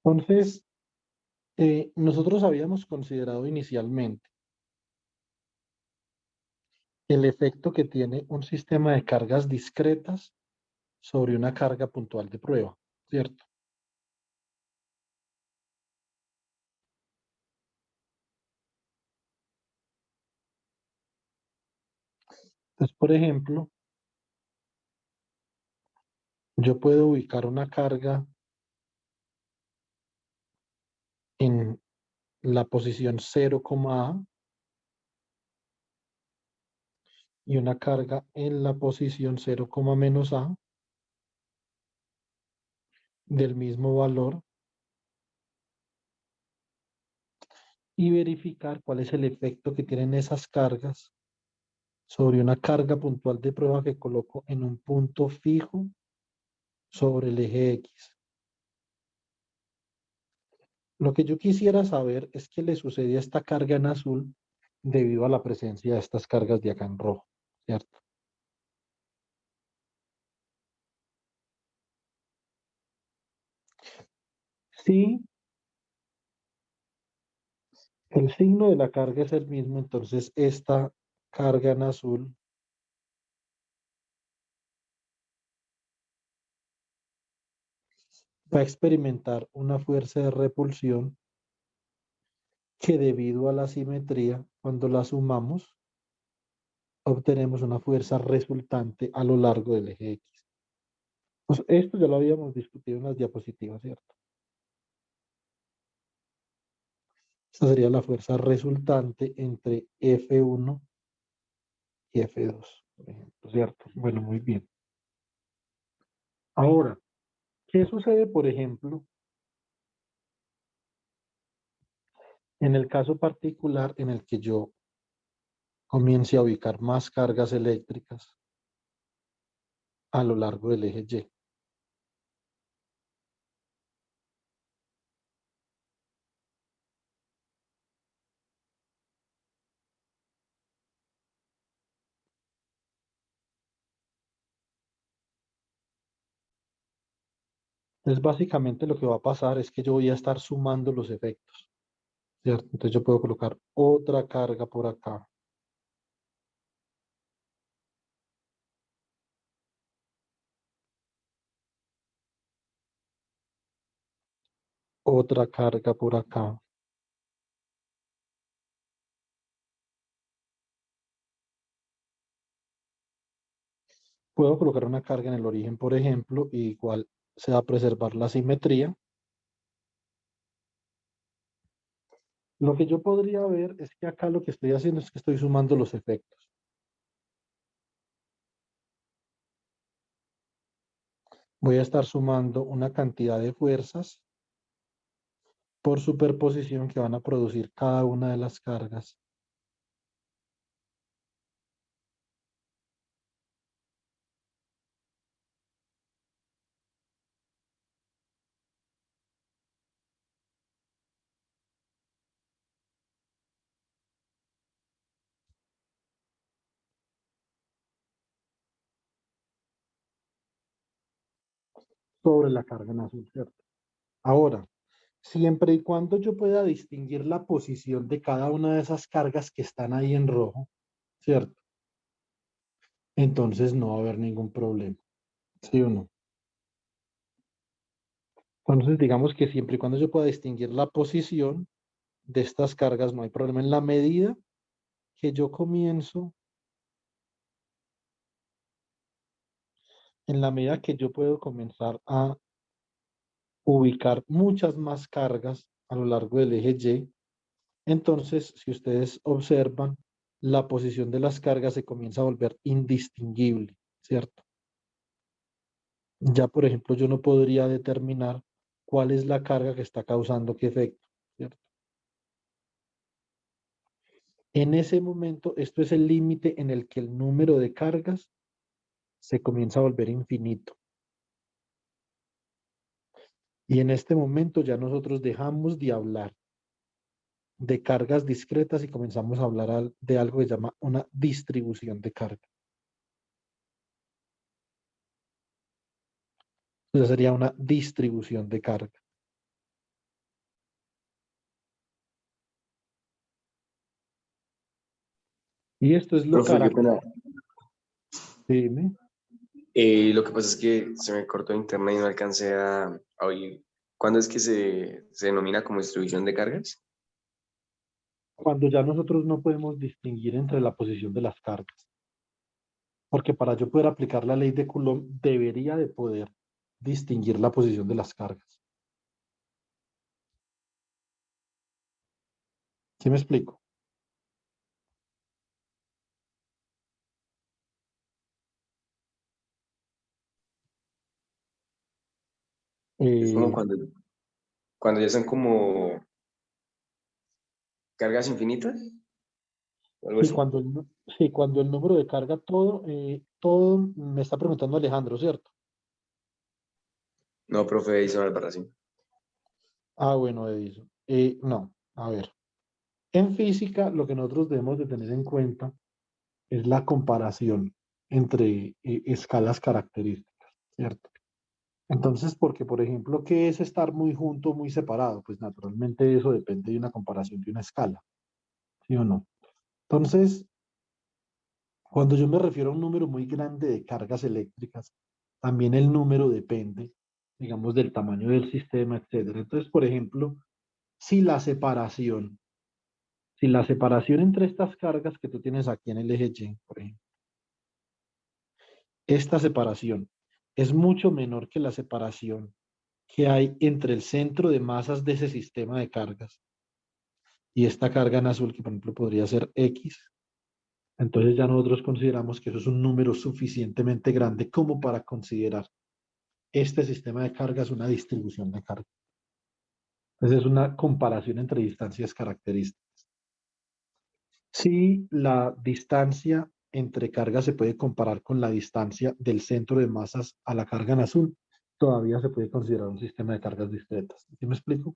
Entonces, nosotros habíamos considerado inicialmente el efecto que tiene un sistema de cargas discretas sobre una carga puntual de prueba, ¿cierto? Entonces, por ejemplo, yo puedo ubicar una carga en la posición 0, A y una carga en la posición 0, -A del mismo valor y verificar cuál es el efecto que tienen esas cargas sobre una carga puntual de prueba que coloco en un punto fijo sobre el eje X. Lo que yo quisiera saber es qué le sucede a esta carga en azul debido a la presencia de estas cargas de acá en rojo, ¿cierto? Si el signo de la carga es el mismo, entonces esta carga en azul va a experimentar una fuerza de repulsión que debido a la simetría, cuando la sumamos, obtenemos una fuerza resultante a lo largo del eje X. Pues esto ya lo habíamos discutido en las diapositivas, ¿cierto? Esta sería la fuerza resultante entre F1 y F2, por ejemplo, ¿cierto? Bueno, muy bien. Ahora, ¿qué sucede, por ejemplo, en el caso particular en el que yo comience a ubicar más cargas eléctricas a lo largo del eje Y? Entonces, básicamente lo que va a pasar es que yo voy a estar sumando los efectos, ¿cierto? Entonces yo puedo colocar otra carga por acá, otra carga por acá. Puedo colocar una carga en el origen, por ejemplo, y igual se va a preservar la simetría. Lo que yo podría ver es que acá lo que estoy haciendo es que estoy sumando los efectos. Voy a estar sumando una cantidad de fuerzas por superposición que van a producir cada una de las cargas. Sobre la carga en azul, ¿cierto? Ahora, siempre y cuando yo pueda distinguir la posición de cada una de esas cargas que están ahí en rojo, ¿cierto? Entonces no va a haber ningún problema, ¿sí o no? Entonces digamos que siempre y cuando yo pueda distinguir la posición de estas cargas, no hay problema. En la medida que yo comienzo, en la medida que yo puedo comenzar a ubicar muchas más cargas a lo largo del eje Y, entonces, si ustedes observan, la posición de las cargas se comienza a volver indistinguible, ¿cierto? Ya, por ejemplo, yo no podría determinar cuál es la carga que está causando qué efecto, ¿cierto? En ese momento, esto es el límite en el que el número de cargas se comienza a volver infinito. Y en este momento ya nosotros dejamos de hablar de cargas discretas y comenzamos a hablar de algo que se llama una distribución de carga. Entonces sería una distribución de carga. Y esto es lo Profe, qué característico. pena. Dime. Lo que pasa es que se me cortó internet y no alcancé a oír. ¿Cuándo es que se denomina como distribución de cargas? Cuando ya nosotros no podemos distinguir entre la posición de las cargas. Porque para yo poder aplicar la ley de Coulomb, debería de poder distinguir la posición de las cargas. ¿Sí me explico? Es como Eh, cuando ya son como cargas infinitas o algo sí, así. sí, cuando el número de carga, todo me está preguntando Alejandro, ¿cierto? No, profe, hizo Albarracín. Ah, bueno, Edison. No, a ver. En física, lo que nosotros debemos de tener en cuenta es la comparación entre escalas características, ¿cierto? Entonces, porque, por ejemplo, ¿qué es estar muy junto o muy separado? Pues naturalmente eso depende de una comparación de una escala, ¿sí o no? Entonces, cuando yo me refiero a un número muy grande de cargas eléctricas, también el número depende, digamos, del tamaño del sistema, etcétera. Entonces, por ejemplo, si la separación, si la separación entre estas cargas que tú tienes aquí en el eje Y, por ejemplo, esta separación es mucho menor que la separación que hay entre el centro de masas de ese sistema de cargas y esta carga en azul, que por ejemplo podría ser X, entonces ya nosotros consideramos que eso es un número suficientemente grande como para considerar este sistema de cargas una distribución de carga. Entonces es una comparación entre distancias características. Si la distancia entre cargas se puede comparar con la distancia del centro de masas a la carga en azul, todavía se puede considerar un sistema de cargas discretas. ¿Sí me explico?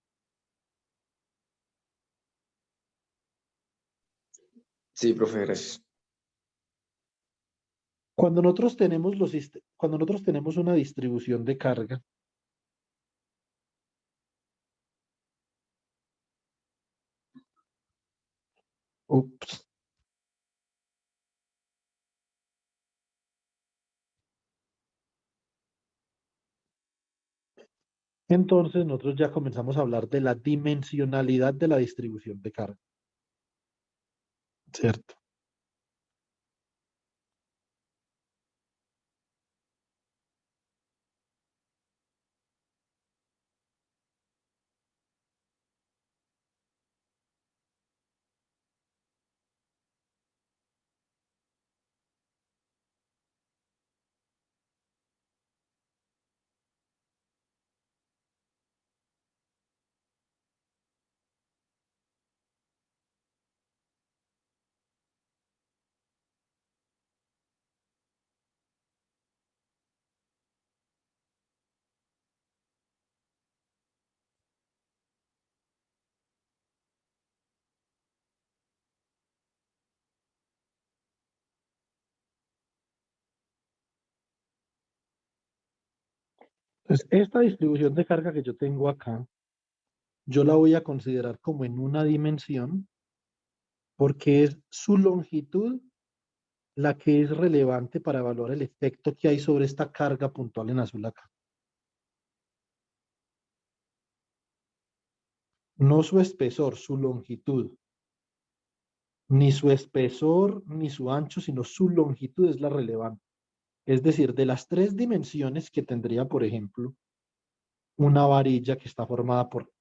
Sí, profe, gracias. Cuando nosotros tenemos una distribución de carga, ups, entonces nosotros ya comenzamos a hablar de la dimensionalidad de la distribución de carga, ¿cierto? Entonces, esta distribución de carga que yo tengo acá, yo la voy a considerar como en una dimensión porque es su longitud la que es relevante para evaluar el efecto que hay sobre esta carga puntual en azul acá. No su espesor, su longitud. Ni su espesor ni su ancho, sino su longitud es la relevante. Es decir, de las tres dimensiones que tendría, por ejemplo, una varilla que está formada por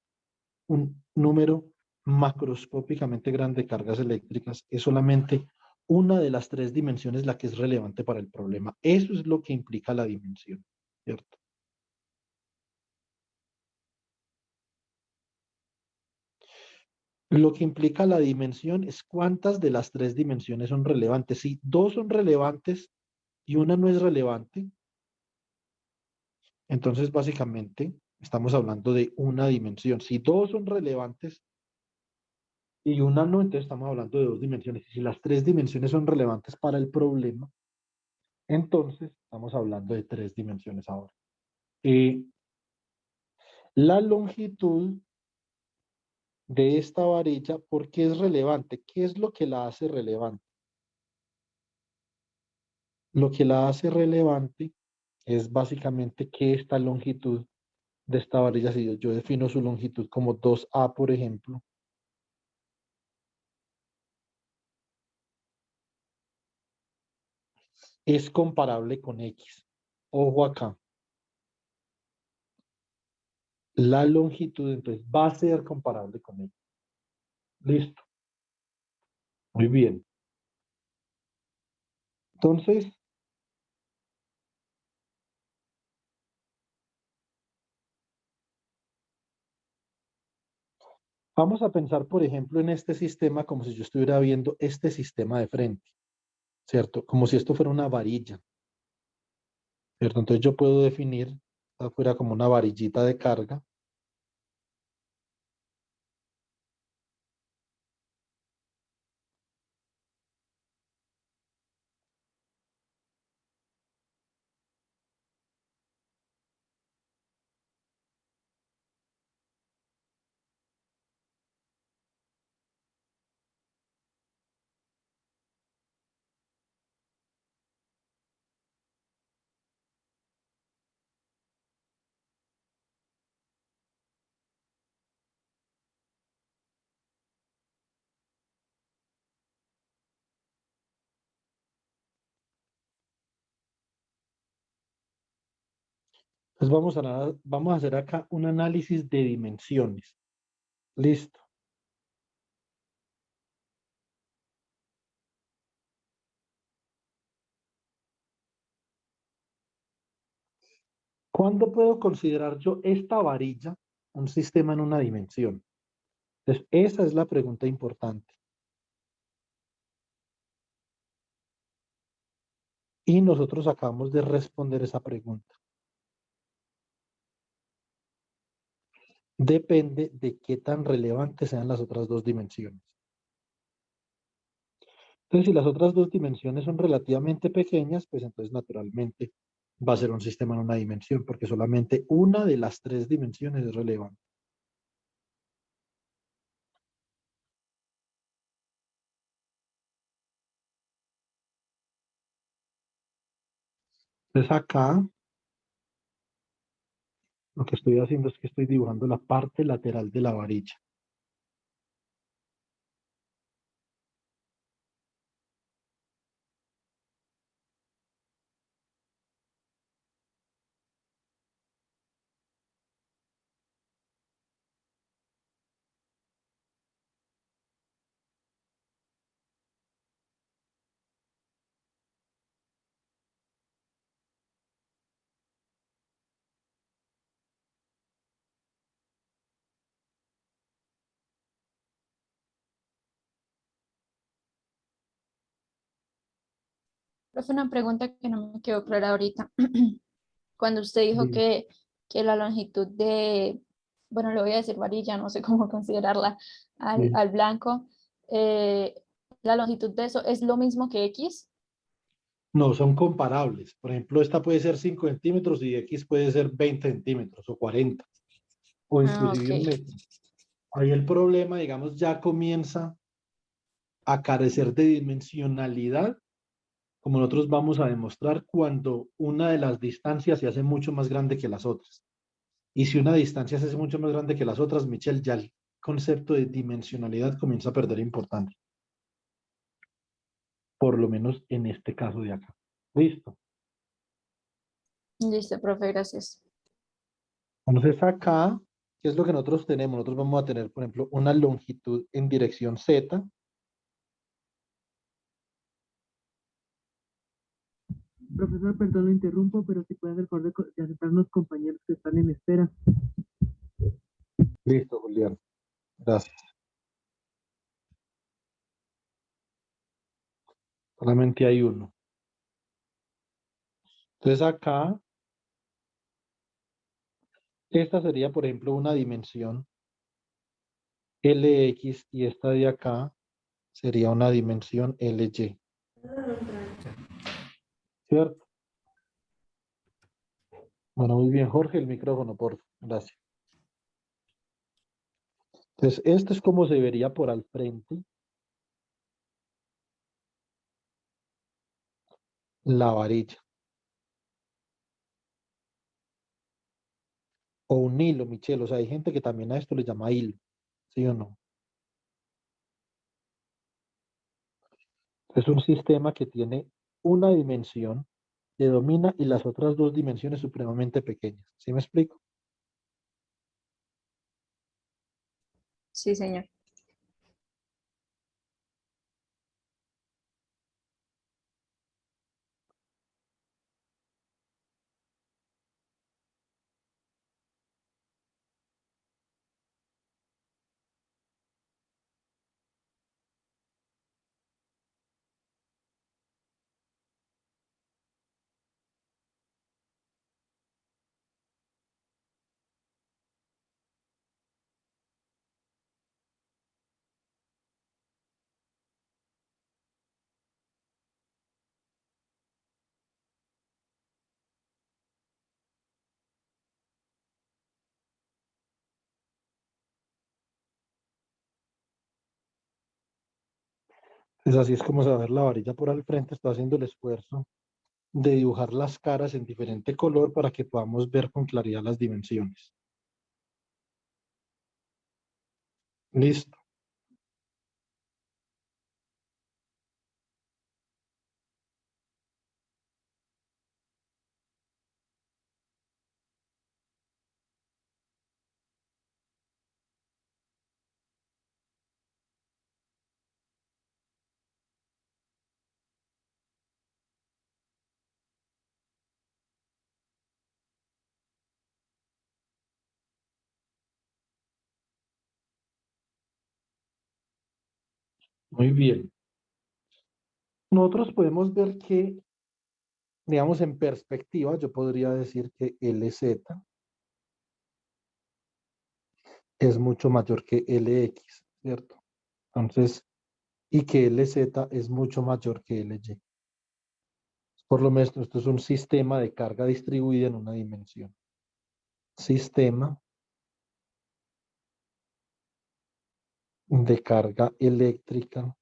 un número macroscópicamente grande de cargas eléctricas, es solamente una de las tres dimensiones la que es relevante para el problema. Eso es lo que implica la dimensión, ¿cierto? Lo que implica la dimensión es cuántas de las tres dimensiones son relevantes. Si dos son relevantes y una no es relevante, entonces básicamente estamos hablando de una dimensión. Si dos son relevantes y una no, entonces estamos hablando de dos dimensiones. Y si las tres dimensiones son relevantes para el problema, entonces estamos hablando de tres dimensiones ahora. Eh, la longitud de esta varilla, ¿por qué es relevante? ¿Qué es lo que la hace relevante? Lo que la hace relevante es básicamente que esta longitud de esta varilla, si yo defino su longitud como 2A, por ejemplo, es comparable con X. Ojo acá. La longitud entonces va a ser comparable con X. Listo. Muy bien. Entonces, vamos a pensar, por ejemplo, en este sistema como si yo estuviera viendo este sistema de frente, ¿cierto? Como si esto fuera una varilla, ¿cierto? Entonces yo puedo definir afuera como una varillita de carga. Entonces vamos a hacer acá un análisis de dimensiones. Listo. ¿Cuándo puedo considerar yo esta varilla un sistema en una dimensión? Entonces, esa es la pregunta importante. Y nosotros acabamos de responder esa pregunta. Depende de qué tan relevantes sean las otras dos dimensiones. Entonces, si las otras dos dimensiones son relativamente pequeñas, pues entonces naturalmente va a ser un sistema en una dimensión, porque solamente una de las tres dimensiones es relevante. Entonces acá lo que estoy haciendo es que estoy dibujando la parte lateral de la varilla. Profe, una pregunta que no me quedó clara ahorita. Cuando usted dijo Dime. que la longitud de, bueno, le voy a decir varilla, no sé cómo considerarla, Sí. al blanco, eh, la longitud de eso es lo mismo que X. No, son comparables. Por ejemplo, esta puede ser 5 centímetros y X puede ser 20 centímetros o 40 o Ah, inclusive un ok. metro. Ahí el problema, digamos, ya comienza a carecer de dimensionalidad, como nosotros vamos a demostrar cuando una de las distancias se hace mucho más grande que las otras. Y si una distancia se hace mucho más grande que las otras, Michelle, ya el concepto de dimensionalidad comienza a perder importancia, por lo menos en este caso de acá. Listo. Listo, profe, gracias. Entonces acá, ¿qué es lo que nosotros tenemos? Nosotros vamos a tener, por ejemplo, una longitud en dirección Z. Profesor, perdón, lo interrumpo, pero si puede hacer el favor de aceptar unos compañeros que están en espera. Listo, Julián. Gracias. Solamente hay uno. Entonces acá, esta sería, por ejemplo, una dimensión LX y esta de acá sería una dimensión LY. ¿Cierto? Bueno, muy bien, Jorge, el micrófono, por favor. Gracias. Entonces, esto es como se vería por al frente. la varilla. O un hilo, Michelle. O sea, hay gente que también a esto le llama hilo. ¿Sí o no? Es un sistema que tiene una dimensión que domina y las otras dos dimensiones supremamente pequeñas. ¿Sí me explico? Sí, señor. Es así es como se va a ver la varilla por al frente. Está haciendo el esfuerzo de dibujar las caras en diferente color para que podamos ver con claridad las dimensiones. Listo. Muy bien. Nosotros podemos ver que, digamos, en perspectiva, yo podría decir que LZ es mucho mayor que LX, ¿cierto? Entonces, y que LZ es mucho mayor que LY. Por lo menos, esto es un sistema de carga distribuida en una dimensión. Sistema de carga eléctrica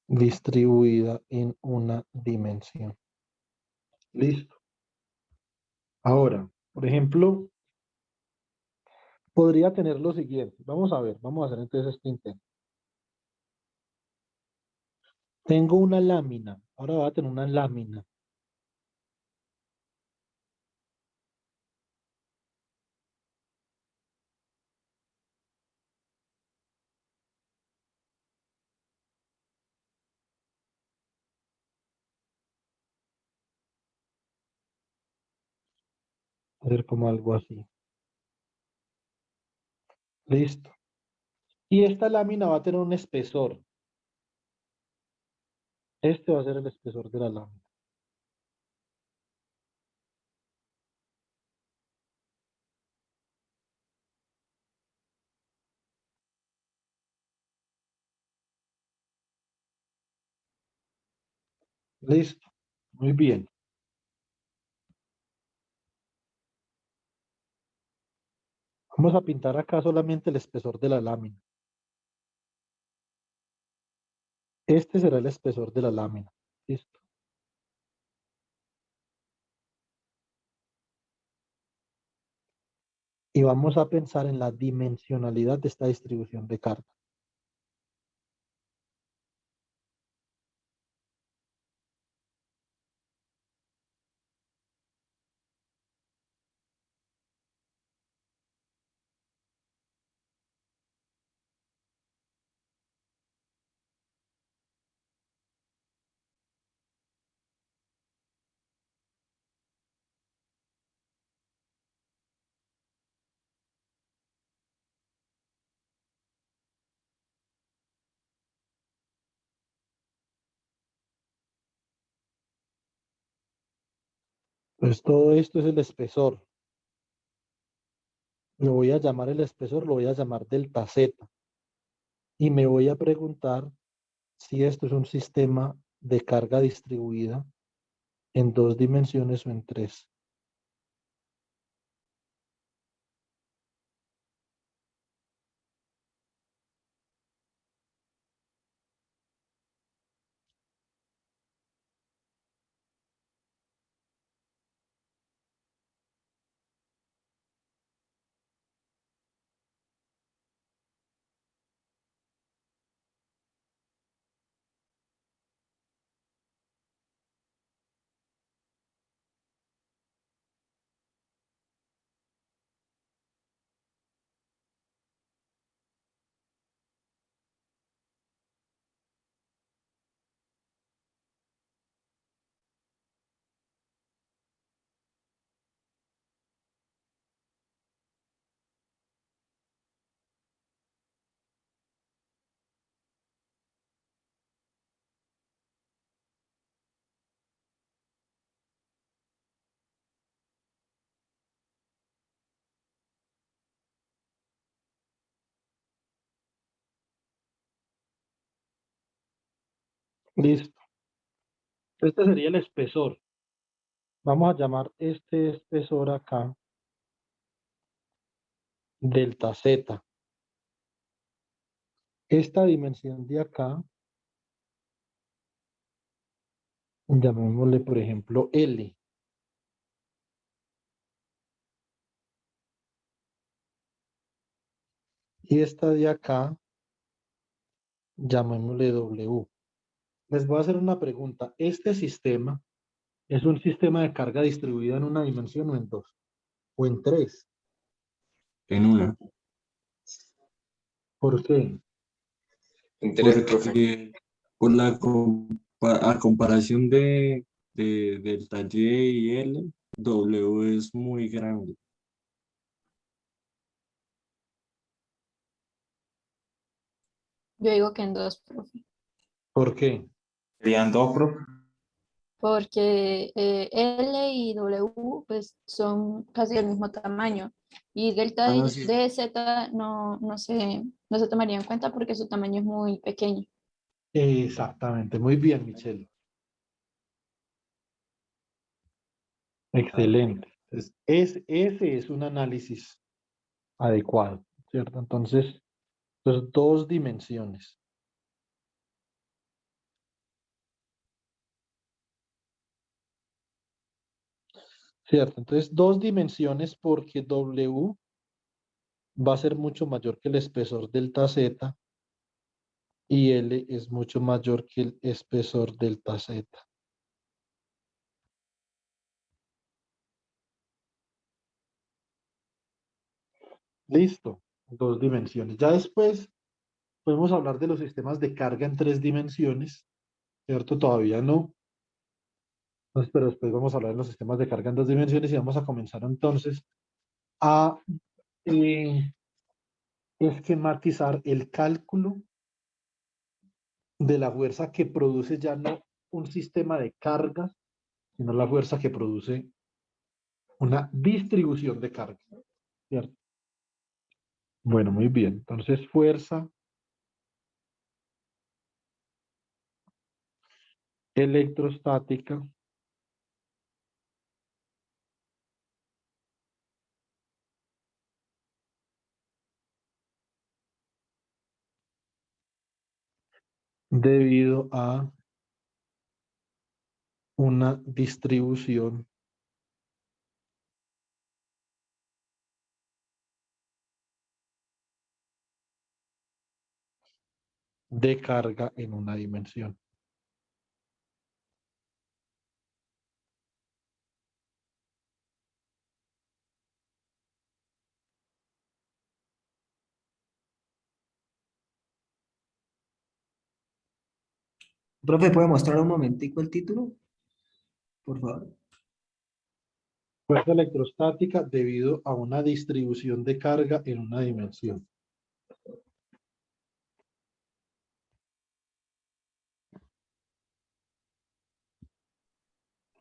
distribuida en una dimensión. Listo. Ahora, por ejemplo, podría tener lo siguiente. Vamos a ver, vamos a hacer entonces este intento. Tengo una lámina. Ahora voy a tener una lámina. Hacer como algo así. Listo. Y esta lámina va a tener un espesor. Este va a ser el espesor de la lámina. Listo. Muy bien. Vamos a pintar acá solamente el espesor de la lámina. Este será el espesor de la lámina. Listo. Y vamos a pensar en la dimensionalidad de esta distribución de carga. Pues todo esto es el espesor. Lo voy a llamar el espesor, lo voy a llamar delta Z. Y me voy a preguntar si esto es un sistema de carga distribuida en dos dimensiones o en tres. Listo. Este sería el espesor. Vamos a llamar este espesor acá delta Z. Esta dimensión de acá, llamémosle por ejemplo L. Y esta de acá, llamémosle W. Les voy a hacer una pregunta. ¿Este sistema es un sistema de carga distribuida en una dimensión o en dos? ¿O en tres? En una. ¿Por qué? Interés, profe. Porque por a comparación de delta Y y L, W es muy grande. Yo digo que en dos, profe, ¿Por qué? Serían dos, profe. porque L y W pues son casi del mismo tamaño y delta Ah, no, de, sí. de Z no se tomaría en cuenta porque su tamaño es muy pequeño. Exactamente. Muy bien, Michelle. Excelente. Entonces, ese es un análisis adecuado, ¿cierto? Entonces, pues dos dimensiones. ¿Cierto? Entonces, dos dimensiones porque W va a ser mucho mayor que el espesor delta Z y L es mucho mayor que el espesor delta Z. Listo, dos dimensiones. Ya después podemos hablar de los sistemas de carga en tres dimensiones, ¿cierto? Todavía no. Entonces, pero después vamos a hablar de los sistemas de carga en dos dimensiones y vamos a comenzar entonces a eh, esquematizar el cálculo de la fuerza que produce ya no un sistema de carga, sino la fuerza que produce una distribución de carga, ¿cierto? Bueno, muy bien. Entonces, fuerza electrostática debido a una distribución de carga en una dimensión. Profe, ¿puede mostrar un momentico el título? Por favor. Fuerza electrostática debido a una distribución de carga en una dimensión.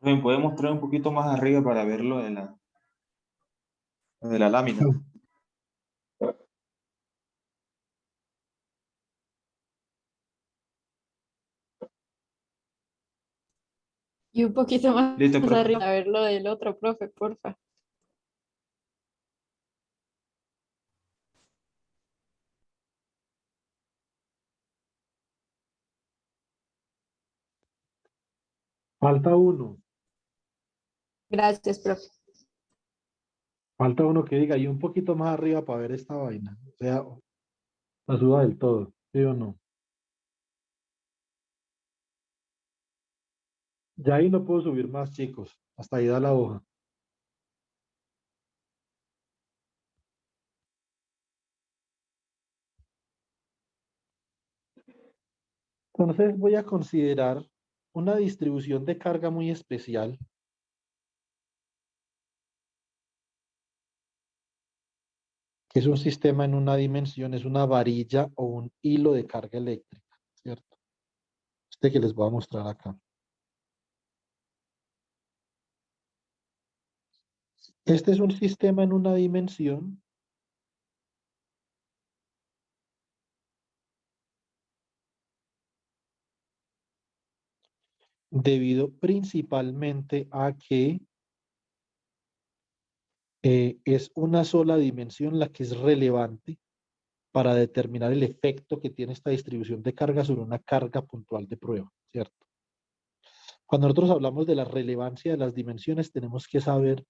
¿Me puede mostrar un poquito más arriba para ver lo de la lámina? Y un poquito más Listo, profe. arriba a ver lo del otro, profe, porfa. Falta uno. Gracias, profe. Falta uno que diga y un poquito más arriba para ver esta vaina. O sea, la suba del todo. ¿Sí o no? Ya ahí no puedo subir más, chicos. Hasta ahí da la hoja. Entonces voy a considerar una distribución de carga muy especial, que es un sistema en una dimensión, es una varilla o un hilo de carga eléctrica, ¿cierto? Este que les voy a mostrar acá. Este es un sistema en una dimensión debido principalmente a que es una sola dimensión la que es relevante para determinar el efecto que tiene esta distribución de carga sobre una carga puntual de prueba, ¿cierto? Cuando nosotros hablamos de la relevancia de las dimensiones, tenemos que saber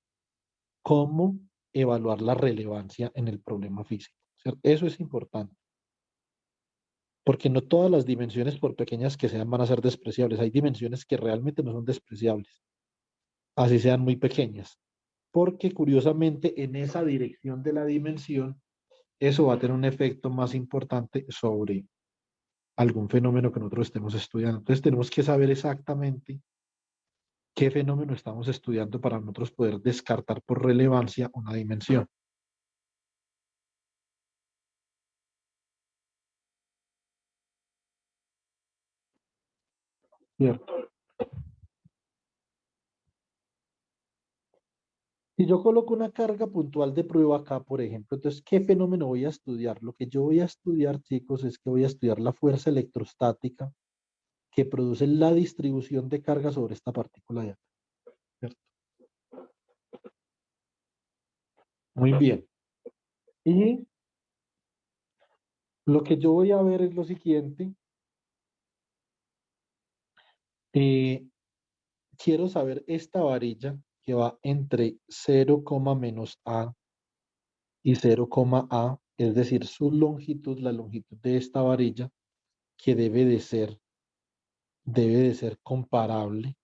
cómo evaluar la relevancia en el problema físico, ¿cierto? Eso es importante, porque no todas las dimensiones, por pequeñas que sean, van a ser despreciables. Hay dimensiones que realmente no son despreciables, así sean muy pequeñas, porque curiosamente en esa dirección de la dimensión, eso va a tener un efecto más importante sobre algún fenómeno que nosotros estemos estudiando. Entonces tenemos que saber exactamente qué fenómeno estamos estudiando para nosotros poder descartar por relevancia una dimensión. ¿Cierto? Si yo coloco una carga puntual de prueba acá, por ejemplo, entonces, ¿qué fenómeno voy a estudiar? Lo que yo voy a estudiar, chicos, es que voy a estudiar la fuerza electrostática que produce la distribución de carga sobre esta partícula de acá. ¿Cierto? Muy bien. Y lo que yo voy a ver es lo siguiente. Quiero saber esta varilla que va entre 0, menos a y 0, a, es decir, su longitud, la longitud de esta varilla, que debe de ser comparable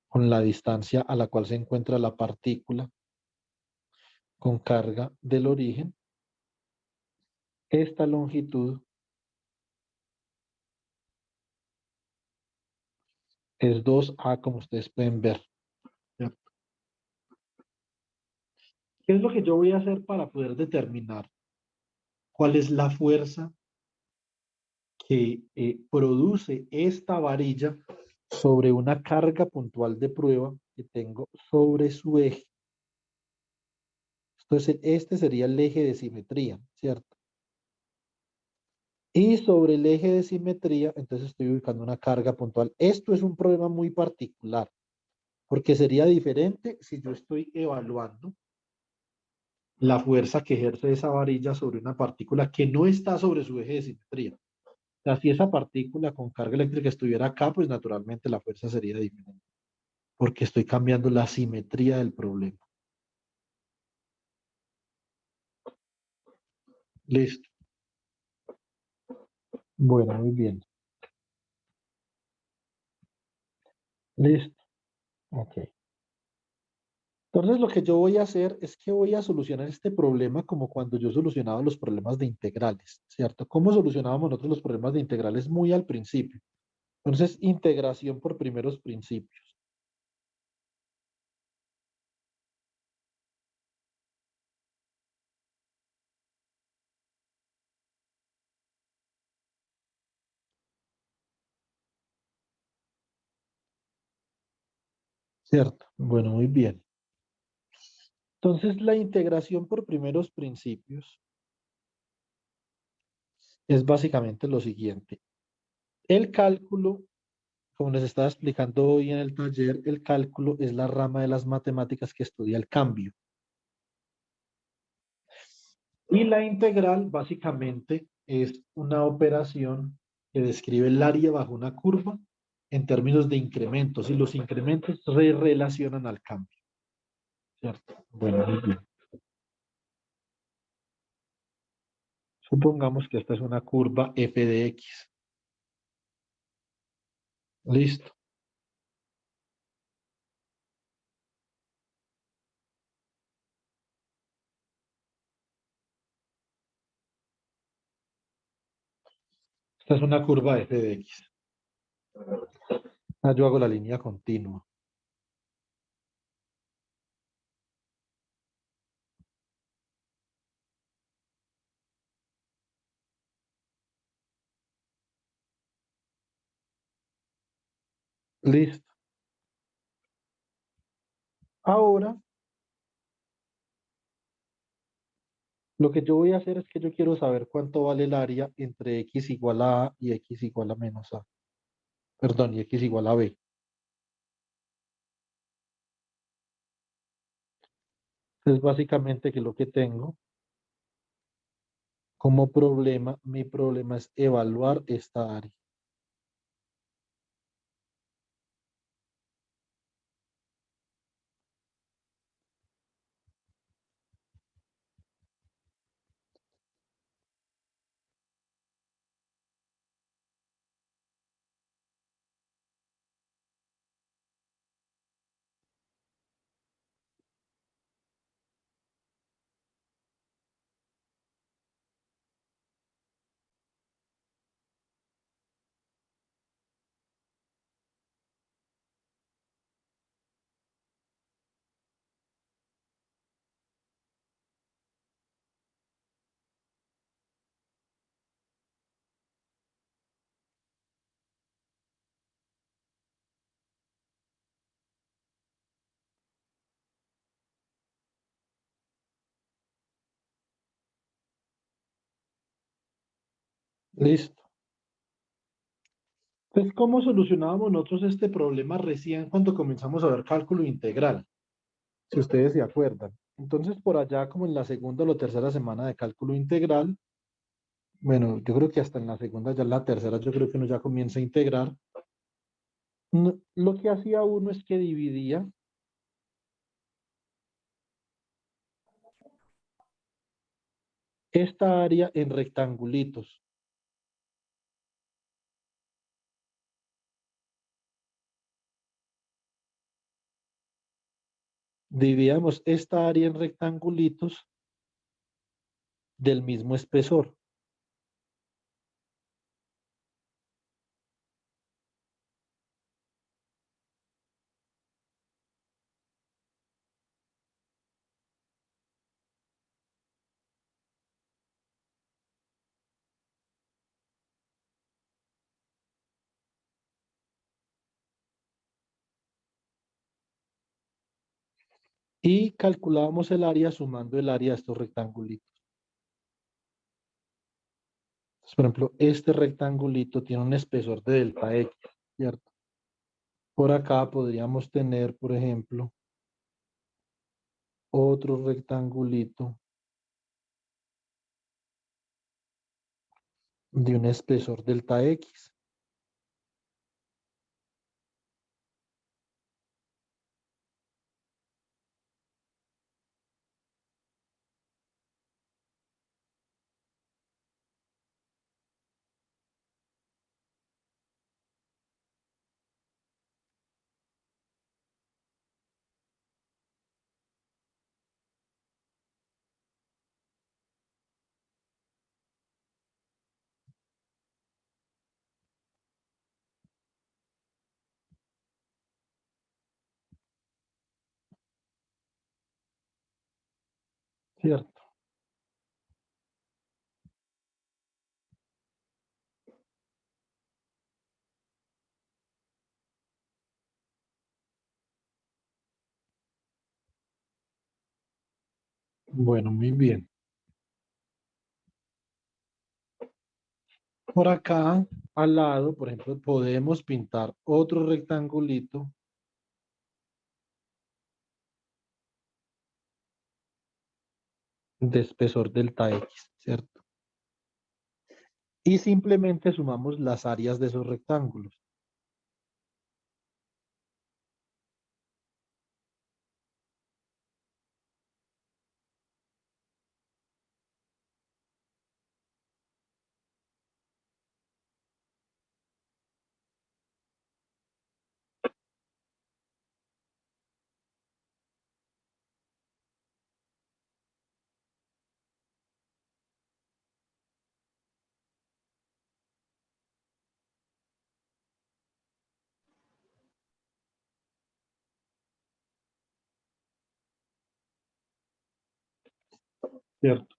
con la distancia a la cual se encuentra la partícula con carga del origen. Esta longitud es 2a, como ustedes pueden ver. ¿Cierto? ¿Qué es lo que yo voy a hacer para poder determinar cuál es la fuerza que produce esta varilla sobre una carga puntual de prueba que tengo sobre su eje? Entonces, este sería el eje de simetría, ¿cierto? Y sobre el eje de simetría, entonces estoy ubicando una carga puntual. Esto es un problema muy particular, porque sería diferente si yo estoy evaluando la fuerza que ejerce esa varilla sobre una partícula que no está sobre su eje de simetría. O sea, si esa partícula con carga eléctrica estuviera acá, pues naturalmente la fuerza sería diferente, porque estoy cambiando la simetría del problema. Listo. Bueno, muy bien. Listo. Ok. Entonces, lo que yo voy a hacer es que voy a solucionar este problema como cuando yo solucionaba los problemas de integrales, ¿cierto? ¿Cómo solucionábamos nosotros los problemas de integrales? Muy al principio. Entonces, integración por primeros principios. ¿Cierto? Bueno, muy bien. Entonces, la integración por primeros principios es básicamente lo siguiente. El cálculo, como les estaba explicando hoy en el taller, el cálculo es la rama de las matemáticas que estudia el cambio. Y la integral básicamente es una operación que describe el área bajo una curva en términos de incrementos, y los incrementos se relacionan al cambio. ¿Cierto? Bueno, muy bien. Supongamos que esta es una curva f de x. Listo. Esta es una curva f de x. Yo hago la línea continua. Listo. Ahora, lo que yo voy a hacer es que yo quiero saber cuánto vale el área entre x igual a y x igual a menos a. Perdón, y X igual a B. Entonces, básicamente, que lo que tengo como problema, mi problema es evaluar esta área. Listo. Entonces, ¿cómo solucionábamos nosotros este problema recién cuando comenzamos a ver cálculo integral? Si ustedes se acuerdan. Entonces, por allá, como en la segunda o la tercera semana de cálculo integral, bueno, yo creo que hasta en la segunda, ya en la tercera, yo creo que uno ya comienza a integrar. Lo que hacía uno es que dividía esta área en rectangulitos. Dividíamos esta área en rectangulitos del mismo espesor. Y calculábamos el área sumando el área de estos rectangulitos. Entonces, por ejemplo, este rectangulito tiene un espesor de delta X, ¿cierto? Por acá podríamos tener, por ejemplo, otro rectangulito de un espesor delta X. ¿Cierto? Bueno, muy bien. Por acá, al lado, por ejemplo, podemos pintar otro rectangulito de espesor delta X, ¿cierto? Y simplemente sumamos las áreas de esos rectángulos. ¿Cierto?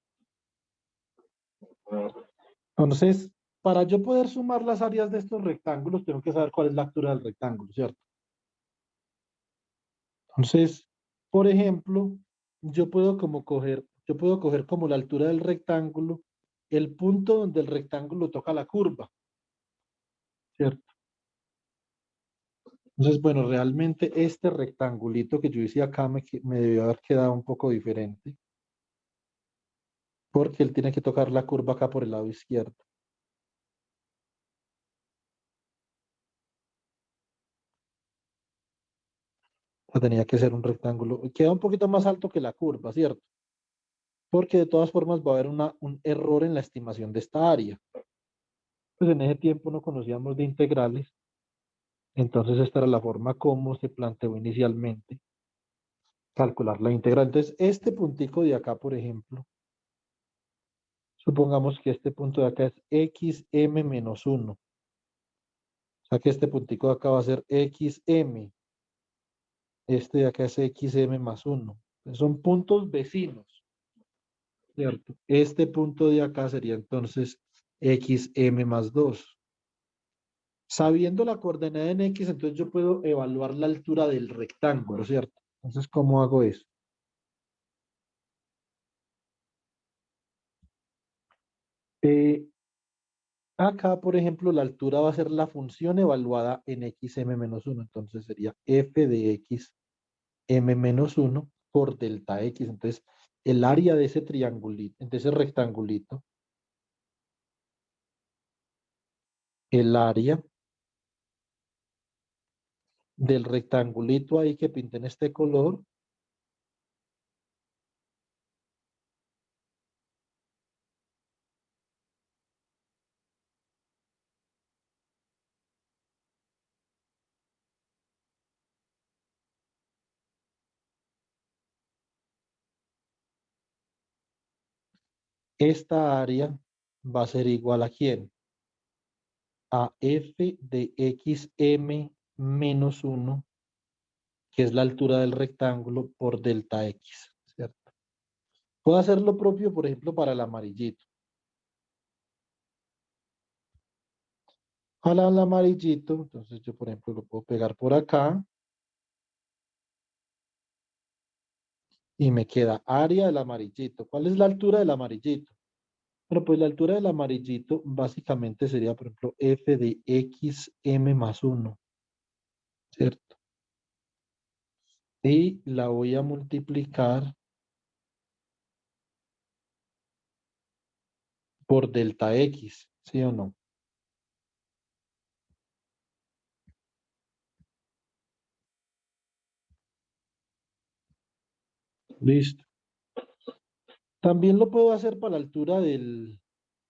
Entonces, para yo poder sumar las áreas de estos rectángulos, tengo que saber cuál es la altura del rectángulo, ¿cierto? Entonces, por ejemplo, yo puedo coger como la altura del rectángulo, el punto donde el rectángulo toca la curva, ¿cierto? Entonces, bueno, realmente este rectangulito que yo hice acá me debió haber quedado un poco diferente, porque él tiene que tocar la curva acá por el lado izquierdo. O sea, tenía que ser un rectángulo. Queda un poquito más alto que la curva, ¿cierto? Porque de todas formas va a haber un error en la estimación de esta área. Pues en ese tiempo no conocíamos de integrales, entonces esta era la forma como se planteó inicialmente calcular la integral. Entonces, este puntico de acá, por ejemplo, supongamos que este punto de acá es xm menos 1. O sea que este puntico de acá va a ser xm. Este de acá es xm más 1. Entonces, son puntos vecinos, ¿cierto? Este punto de acá sería entonces xm más 2. Sabiendo la coordenada en x, entonces yo puedo evaluar la altura del rectángulo, ¿cierto? Entonces, ¿cómo hago eso? Eh, Acá, por ejemplo, la altura va a ser la función evaluada en xm menos 1. Entonces sería f de x m menos 1 por delta x. Entonces, el área de ese triangulito, de ese rectangulito, el área del rectangulito ahí que pinté en este color, esta área va a ser igual a ¿quién? A f de xm menos 1, que es la altura del rectángulo, por delta x, ¿cierto? Puedo hacer lo propio, por ejemplo, para el amarillito. Al amarillito, entonces yo, por ejemplo, lo puedo pegar por acá y me queda área del amarillito. ¿Cuál es la altura del amarillito? Bueno, pues la altura del amarillito básicamente sería, por ejemplo, f de xm más 1, ¿cierto? Y la voy a multiplicar por delta x, ¿sí o no? Listo. También lo puedo hacer para la altura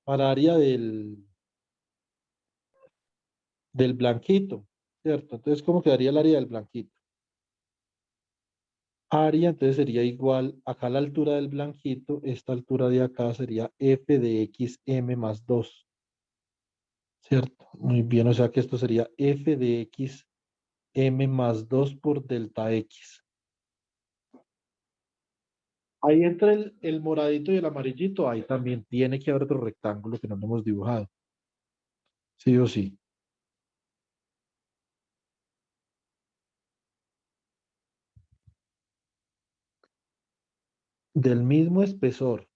para área del blanquito, ¿cierto? Entonces, ¿cómo quedaría el área del blanquito? Área, entonces sería igual, acá la altura del blanquito, esta altura de acá sería f de xm más 2, ¿cierto? Muy bien, o sea que esto sería f de xm más 2 por delta x. Ahí entre el moradito y el amarillito, ahí también tiene que haber otro rectángulo que no lo hemos dibujado. Sí o sí. Del mismo espesor.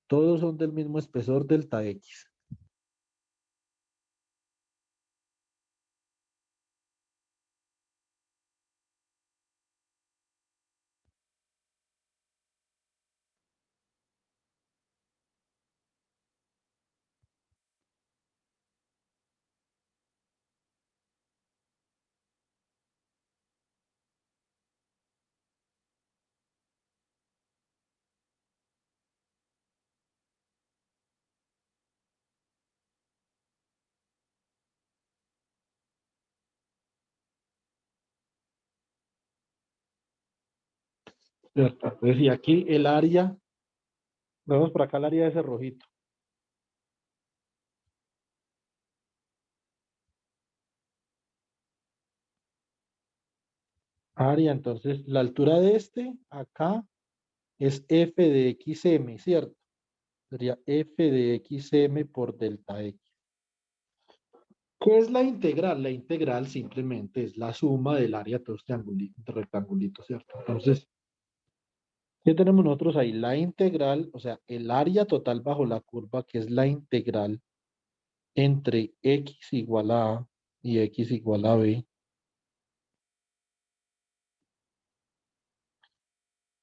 Todos son del mismo espesor, delta x. ¿Cierto? Entonces, y aquí el área, vemos por acá el área de ese rojito. Área, entonces la altura de este acá es f de xm, ¿cierto? Sería f de xm por delta x. ¿Qué es la integral? La integral simplemente es la suma del área de todos estos rectangulitos, ¿cierto? Entonces, ¿qué tenemos nosotros ahí? La integral, o sea, el área total bajo la curva, que es la integral entre x igual a A y x igual a B,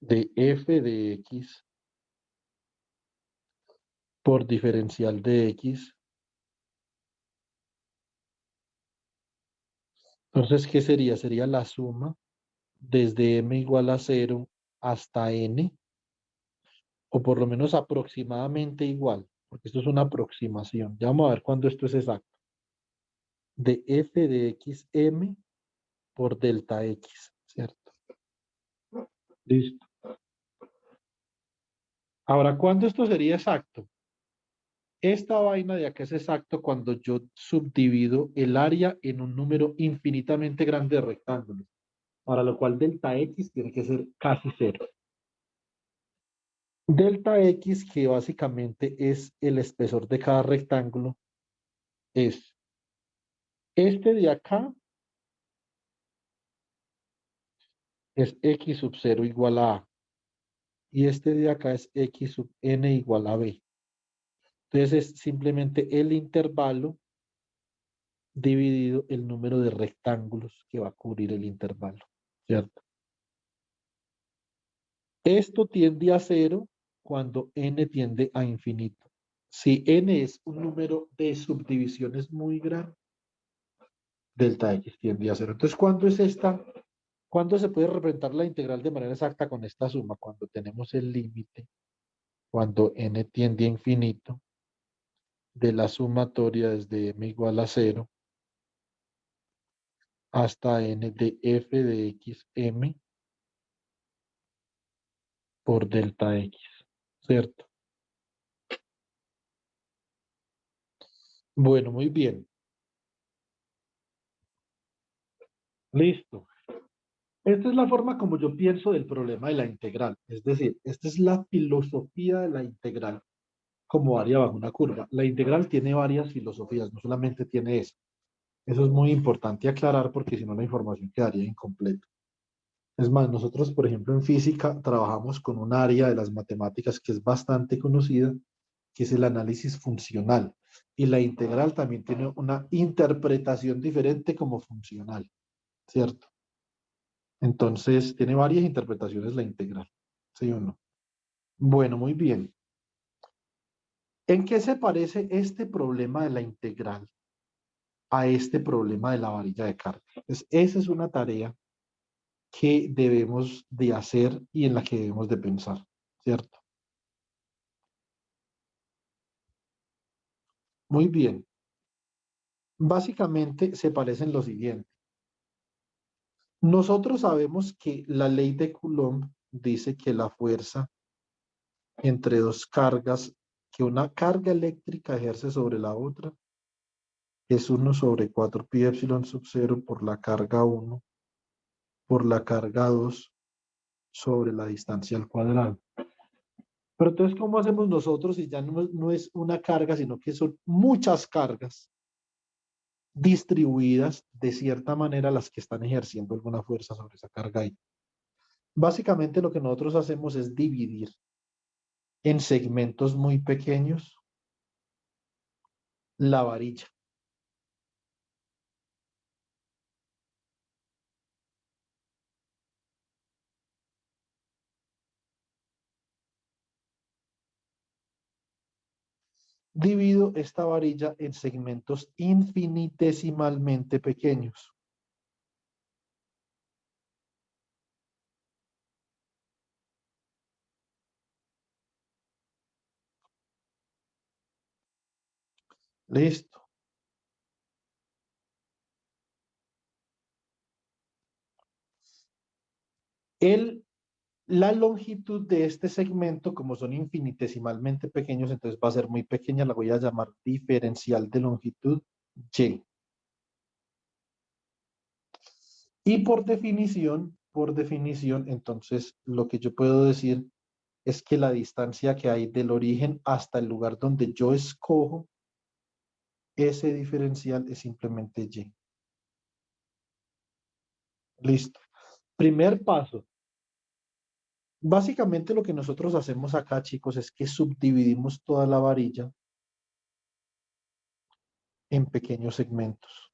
de f de x por diferencial de x. Entonces, ¿qué sería? Sería la suma desde m igual a 0 hasta n, o por lo menos aproximadamente igual, porque esto es una aproximación. Ya vamos a ver cuándo esto es exacto. De f de x m por delta x, ¿cierto? Listo. Ahora, ¿cuándo esto sería exacto? Esta vaina de acá es exacto cuando yo subdivido el área en un número infinitamente grande de rectángulos, para lo cual delta x tiene que ser casi cero. Delta x, que básicamente es el espesor de cada rectángulo, es este de acá, es x sub 0 igual a a, y este de acá es x sub n igual a b. Entonces es simplemente el intervalo dividido el número de rectángulos que va a cubrir el intervalo, ¿cierto? Esto tiende a cero cuando n tiende a infinito. Si n es un número de subdivisiones muy grande, delta x tiende a cero. Entonces, ¿cuándo es esta? ¿Cuándo se puede representar la integral de manera exacta con esta suma? Cuando tenemos el límite, cuando n tiende a infinito, de la sumatoria desde m igual a 0 hasta n de f de x m por delta x, ¿cierto? Bueno, muy bien. Listo. Esta es la forma como yo pienso del problema de la integral. Es decir, esta es la filosofía de la integral como varía bajo una curva. La integral tiene varias filosofías, no solamente tiene esa. Eso es muy importante aclarar porque si no la información quedaría incompleta. Es más, nosotros, por ejemplo, en física trabajamos con un área de las matemáticas que es bastante conocida, que es el análisis funcional. Y la integral también tiene una interpretación diferente como funcional, ¿cierto? Entonces, tiene varias interpretaciones la integral, ¿sí o no? Bueno, muy bien. ¿En qué se parece este problema de la integral a este problema de la varilla de carga? Pues esa es una tarea que debemos de hacer y en la que debemos de pensar, ¿cierto? Muy bien. Básicamente se parecen lo siguiente. Nosotros sabemos que la ley de Coulomb dice que la fuerza entre dos cargas que una carga eléctrica ejerce sobre la otra es 1 sobre 4 pi epsilon sub 0 por la carga 1 por la carga 2 sobre la distancia al cuadrado. Pero entonces, ¿cómo hacemos nosotros si ya no es una carga, sino que son muchas cargas distribuidas de cierta manera las que están ejerciendo alguna fuerza sobre esa carga ahí? Básicamente lo que nosotros hacemos es dividir en segmentos muy pequeños la varilla. Divido esta varilla en segmentos infinitesimalmente pequeños. Listo. La longitud de este segmento, como son infinitesimalmente pequeños, entonces va a ser muy pequeña, la voy a llamar diferencial de longitud y. Y por definición, entonces lo que yo puedo decir es que la distancia que hay del origen hasta el lugar donde yo escojo ese diferencial es simplemente y. Listo. Primer paso. Básicamente lo que nosotros hacemos acá, chicos, es que subdividimos toda la varilla en pequeños segmentos.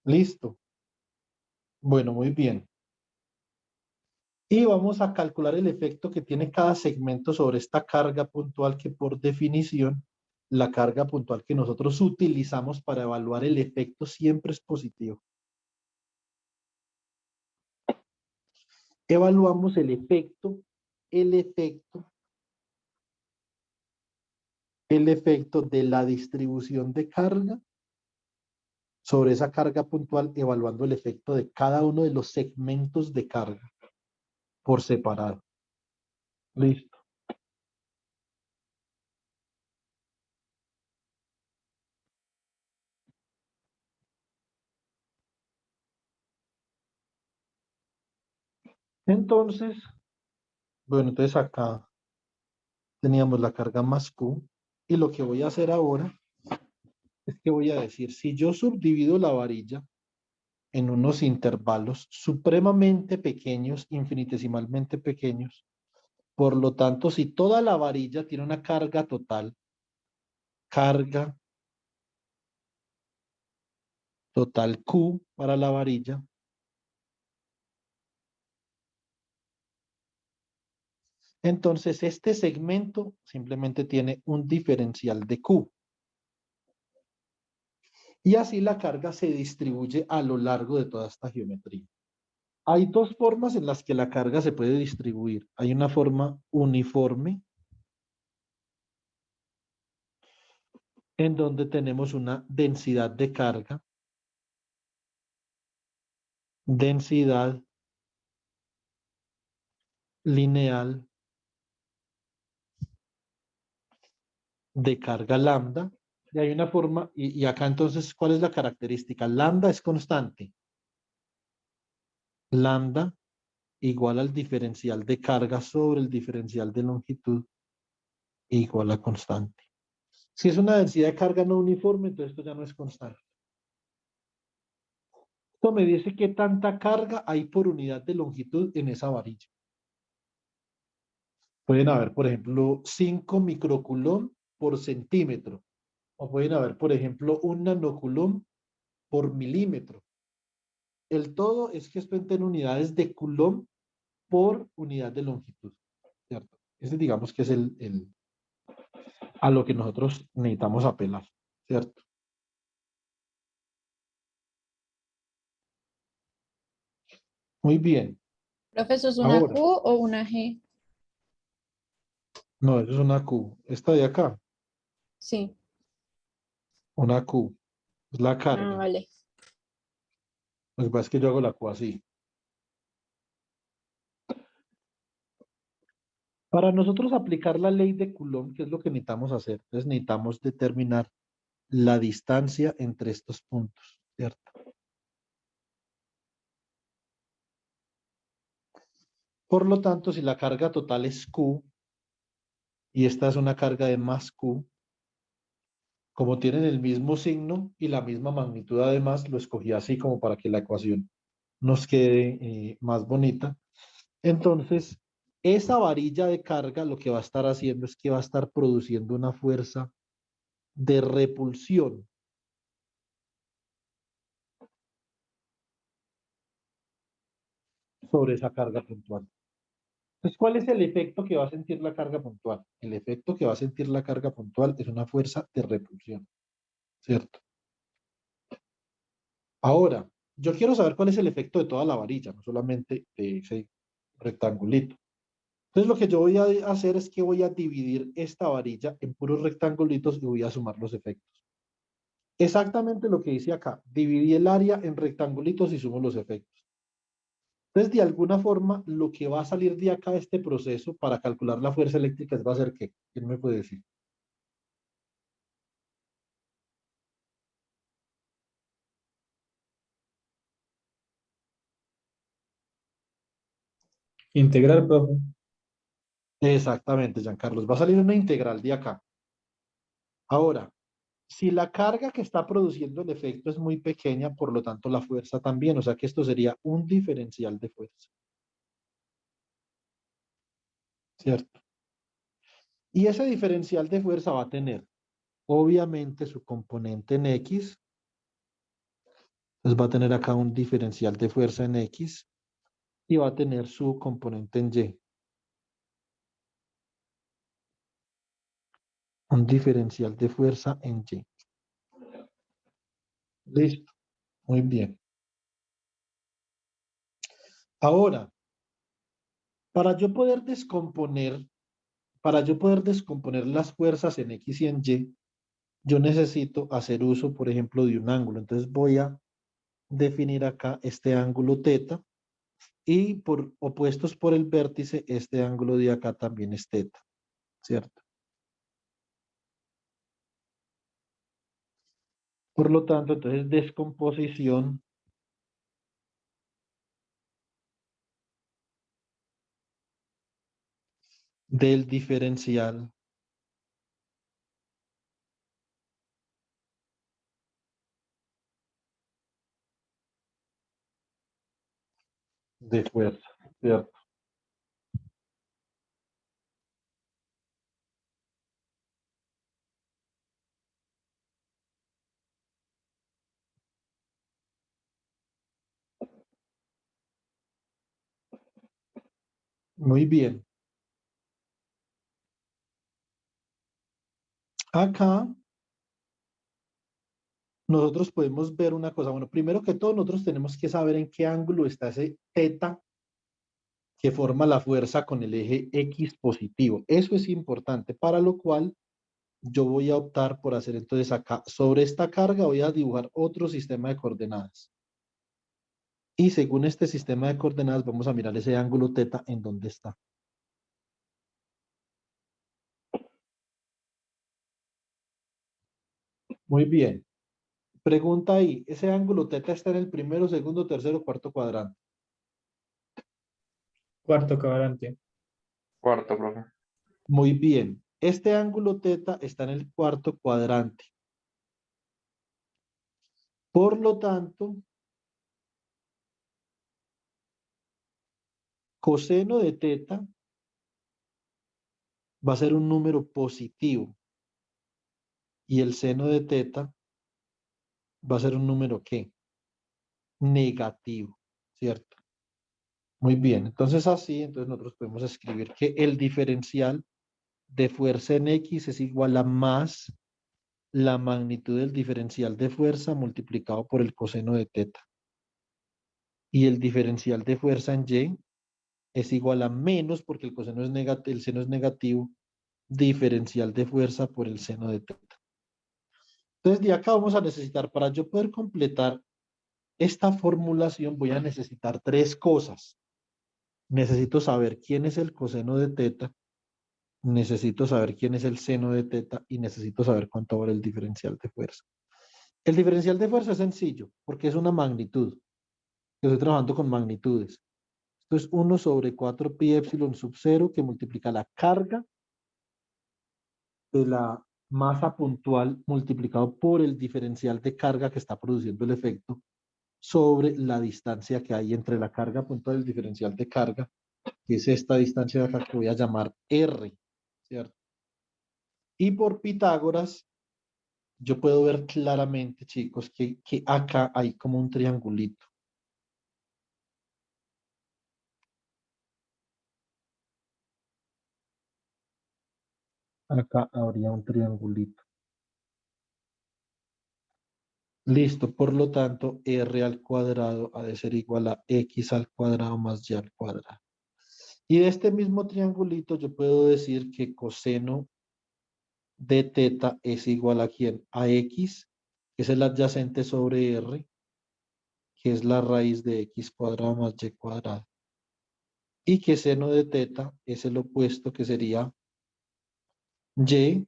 Listo. Bueno, muy bien. Y vamos a calcular el efecto que tiene cada segmento sobre esta carga puntual que por definición, la carga puntual que nosotros utilizamos para evaluar el efecto siempre es positivo. Evaluamos el efecto de la distribución de carga sobre esa carga puntual, evaluando el efecto de cada uno de los segmentos de carga por separado. Listo. Entonces, bueno, entonces acá teníamos la carga más Q y lo que voy a hacer ahora es que voy a decir, si yo subdivido la varilla en unos intervalos supremamente pequeños, infinitesimalmente pequeños, por lo tanto, si toda la varilla tiene una carga total Q para la varilla, entonces este segmento simplemente tiene un diferencial de Q. Y así la carga se distribuye a lo largo de toda esta geometría. Hay dos formas en las que la carga se puede distribuir. Hay una forma uniforme, en donde tenemos una densidad de carga, densidad lineal de carga lambda. Y hay una forma, y acá entonces, ¿cuál es la característica? Lambda es constante. Lambda igual al diferencial de carga sobre el diferencial de longitud igual a constante. Si es una densidad de carga no uniforme, entonces esto ya no es constante. Esto me dice qué tanta carga hay por unidad de longitud en esa varilla. Pueden haber, por ejemplo, 5 microcoulomb por centímetro. O pueden haber, por ejemplo, 1 nanocoulomb por milímetro. El todo es que esto entra en unidades de coulomb por unidad de longitud, ¿cierto? Ese digamos que es a lo que nosotros necesitamos apelar, ¿cierto? Muy bien. Profe, ¿eso es una Ahora, Q o una G? no, eso es una Q. Esta de acá, Sí. una Q, es la Ah, carga. vale. Lo que pasa es que yo hago la Q así. Para nosotros aplicar la ley de Coulomb, ¿qué es lo que necesitamos hacer? Entonces necesitamos determinar la distancia entre estos puntos, ¿cierto? Por lo tanto, si la carga total es Q y esta es una carga de más Q, como tienen el mismo signo y la misma magnitud además, lo escogí así como para que la ecuación nos quede más bonita. Entonces, esa varilla de carga lo que va a estar haciendo es que va a estar produciendo una fuerza de repulsión sobre esa carga puntual. Entonces, ¿cuál es el efecto que va a sentir la carga puntual? El efecto que va a sentir la carga puntual es una fuerza de repulsión, ¿cierto? Ahora, yo quiero saber cuál es el efecto de toda la varilla, no solamente de ese rectangulito. Entonces, lo que yo voy a hacer es que voy a dividir esta varilla en puros rectangulitos y voy a sumar los efectos. Exactamente lo que dice acá. Dividí el área en rectangulitos y sumo los efectos. Entonces, de alguna forma, lo que va a salir de acá de este proceso para calcular la fuerza eléctrica va a ser ¿qué? ¿Quién me puede decir? Integral, profe. Exactamente, Giancarlos. Va a salir una integral de acá. Ahora, si la carga que está produciendo el efecto es muy pequeña, por lo tanto la fuerza también, o sea que esto sería un diferencial de fuerza. ¿Cierto? Y ese diferencial de fuerza va a tener, obviamente, su componente en X Entonces va a tener acá un diferencial de fuerza en X y va a tener su componente en Y. Un diferencial de fuerza en Y. Listo. Muy bien. Ahora, para yo poder descomponer las fuerzas en X y en Y, yo necesito hacer uso, por ejemplo, de un ángulo. Entonces voy a definir acá este ángulo teta y por opuestos por el vértice, este ángulo de acá también es teta, ¿cierto? Por lo tanto, entonces descomposición del diferencial de fuerza, ¿cierto? Muy bien. Acá nosotros podemos ver una cosa. Bueno, primero que todo, nosotros tenemos que saber en qué ángulo está ese teta que forma la fuerza con el eje X positivo. Eso es importante, para lo cual yo voy a optar por hacer entonces acá, sobre esta carga voy a dibujar otro sistema de coordenadas. Y según este sistema de coordenadas vamos a mirar ese ángulo teta en dónde está. Muy bien. Pregunta ahí, ¿ese ángulo teta está en el primero, segundo, tercero, cuarto cuadrante? Cuarto cuadrante. Cuarto, profe. Muy bien. Este ángulo teta está en el cuarto cuadrante. Por lo tanto, coseno de teta va a ser un número positivo y el seno de teta va a ser un número ¿qué? Negativo, ¿cierto? Muy bien, entonces así, entonces nosotros podemos escribir que el diferencial de fuerza en X es igual a más la magnitud del diferencial de fuerza multiplicado por el coseno de teta. Y el diferencial de fuerza en Y es igual a menos, porque el coseno es negativo, el seno es negativo, diferencial de fuerza por el seno de teta. Entonces, de acá vamos a necesitar, para yo poder completar esta formulación, voy a necesitar tres cosas. Necesito saber quién es el coseno de teta, necesito saber quién es el seno de teta y necesito saber cuánto vale el diferencial de fuerza. El diferencial de fuerza es sencillo, porque es una magnitud. Yo estoy trabajando con magnitudes. Esto es 1 sobre 4 pi epsilon sub 0 que multiplica la carga de la masa puntual multiplicado por el diferencial de carga que está produciendo el efecto sobre la distancia que hay entre la carga puntual y el diferencial de carga, que es esta distancia de acá que voy a llamar R, ¿cierto? Y por Pitágoras, yo puedo ver claramente, chicos, que acá hay como un triangulito. Acá habría un triangulito. Listo, por lo tanto, R al cuadrado ha de ser igual a X al cuadrado más Y al cuadrado. Y de este mismo triangulito yo puedo decir que coseno de teta es igual a ¿quién? A X, que es el adyacente sobre R, que es la raíz de X cuadrado más Y cuadrado. Y que seno de teta es el opuesto, que sería Y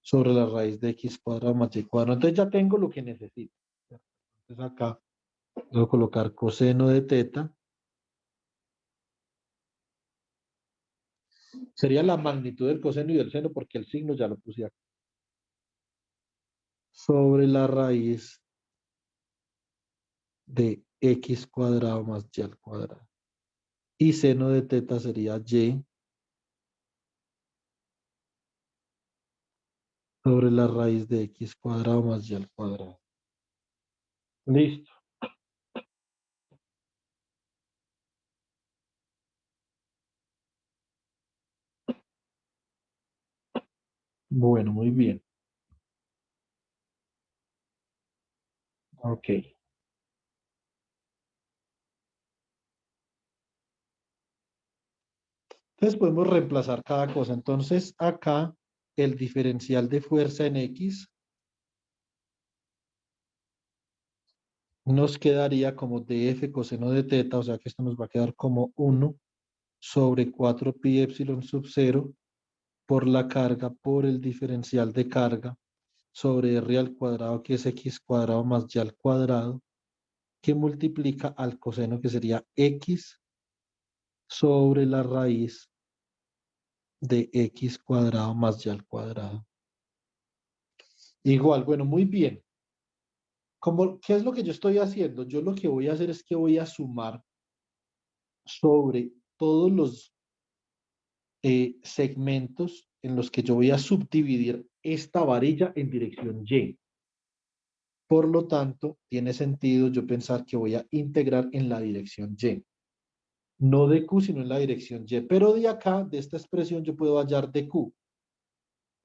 sobre la raíz de X cuadrado más Y cuadrado. Entonces ya tengo lo que necesito. Entonces acá voy a colocar coseno de teta. Sería la magnitud del coseno y del seno porque el signo ya lo puse acá. Sobre la raíz de X cuadrado más Y al cuadrado. Y seno de teta sería Y sobre la raíz de x cuadrado más y al cuadrado. Listo. Bueno, muy bien. Ok. Entonces podemos reemplazar cada cosa. Entonces acá el diferencial de fuerza en X nos quedaría como df coseno de teta, o sea que esto nos va a quedar como 1 sobre 4 pi epsilon sub 0 por la carga por el diferencial de carga sobre r al cuadrado, que es x cuadrado más y al cuadrado, que multiplica al coseno, que sería x sobre la raíz de x cuadrado más y al cuadrado. Igual, bueno, muy bien. ¿Qué es lo que yo estoy haciendo? Yo lo que voy a hacer es que voy a sumar sobre todos los segmentos en los que yo voy a subdividir esta varilla en dirección Y. Por lo tanto, tiene sentido yo pensar que voy a integrar en la dirección Y. No de Q, sino en la dirección Y. Pero de acá, de esta expresión, yo puedo hallar de Q.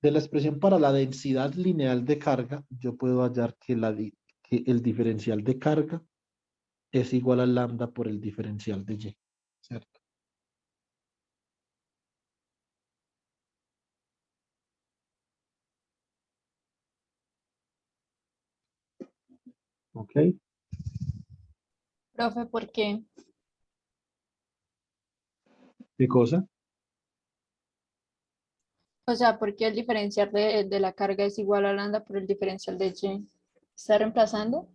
De la expresión para la densidad lineal de carga, yo puedo hallar que el diferencial de carga es igual a lambda por el diferencial de Y. ¿Cierto? ¿Ok? Profe, ¿por qué? ¿Qué cosa? O sea, ¿por qué el diferencial de la carga es igual a lambda por el diferencial de y? ¿Está reemplazando?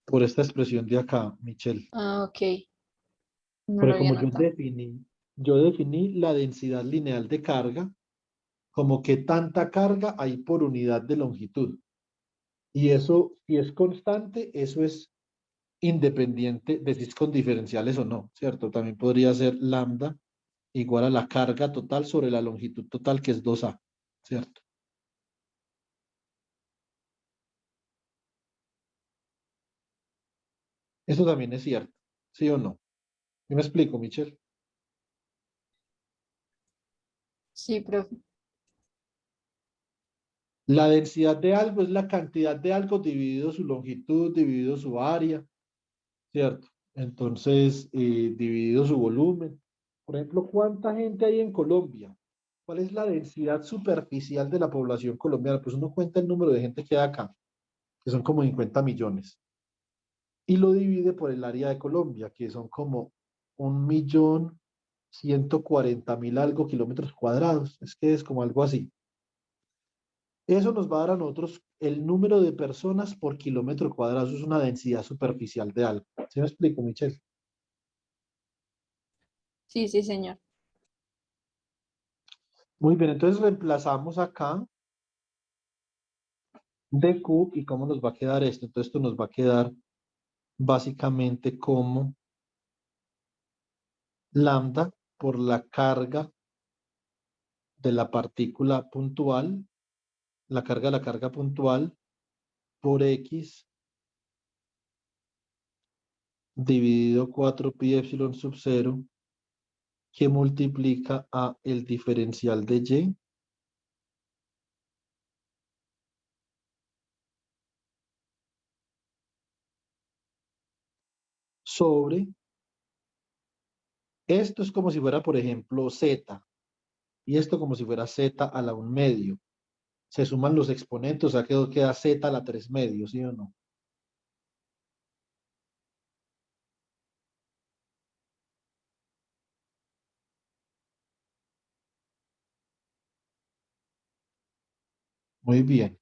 Por esta expresión de acá, Michelle. Ah, ok. No lo Porque había como notado. yo definí la densidad lineal de carga como que tanta carga hay por unidad de longitud. Y eso, si es constante, eso es independiente de si es con diferenciales o no, ¿cierto? También podría ser lambda igual a la carga total sobre la longitud total, que es 2A, ¿cierto? Eso también es cierto, ¿sí o no? ¿Sí me explico, Michelle? Sí, profe. La densidad de algo es la cantidad de algo dividido su longitud, dividido su área, ¿cierto? Entonces, dividido su volumen. Por ejemplo, ¿cuánta gente hay en Colombia? ¿Cuál es la densidad superficial de la población colombiana? Pues uno cuenta el número de gente que hay acá, que son como 50 millones, y lo divide por el área de Colombia, que son como 1.140.000 algo kilómetros cuadrados. Es que es como algo así. Eso nos va a dar a nosotros el número de personas por kilómetro cuadrado. Eso es una densidad superficial de algo. ¿Sí me explico, Michelle? Sí, sí, señor. Muy bien, entonces reemplazamos acá dq y cómo nos va a quedar esto. Entonces esto nos va a quedar básicamente como lambda por la carga de la partícula puntual, la carga de la carga puntual por x dividido 4 pi epsilon sub 0 que multiplica a el diferencial de y sobre, esto es como si fuera, por ejemplo, z, y esto como si fuera z a la 1 medio. Se suman los exponentes, o sea, queda z a la 3 medios, ¿sí o no? Muy bien.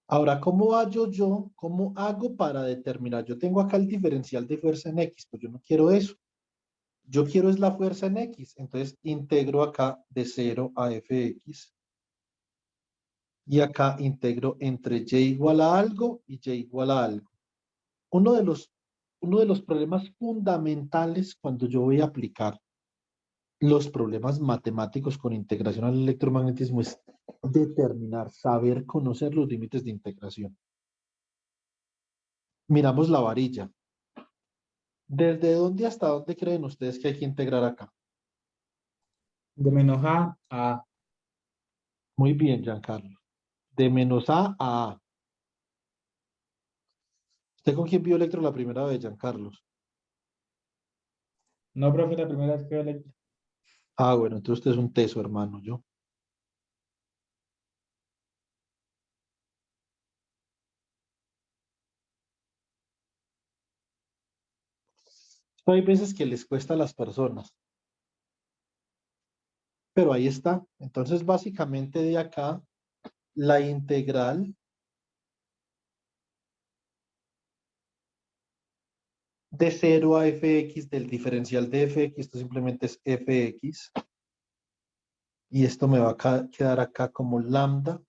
Ahora, ¿cómo hallo yo? ¿Cómo hago para determinar? Yo tengo acá el diferencial de fuerza en X, pues yo no quiero eso. Yo quiero es la fuerza en X. Entonces, integro acá de 0 a fx. Y acá integro entre y igual a algo y y igual a algo. Uno de los problemas fundamentales cuando yo voy a aplicar los problemas matemáticos con integración al electromagnetismo es determinar, saber conocer los límites de integración. Miramos la varilla. ¿Desde dónde hasta dónde creen ustedes que hay que integrar acá? De menos A a A. Muy bien, Giancarlo. De menos A a A. ¿Usted con quién vio electro la primera vez, Giancarlos? No, profe, la primera vez que veo electro. Ah, bueno, entonces usted es un teso, hermano, yo. Hay veces que les cuesta a las personas, pero ahí está. Entonces, básicamente de acá, la integral de 0 a fx del diferencial de fx, esto simplemente es fx, y esto me va a quedar acá como lambda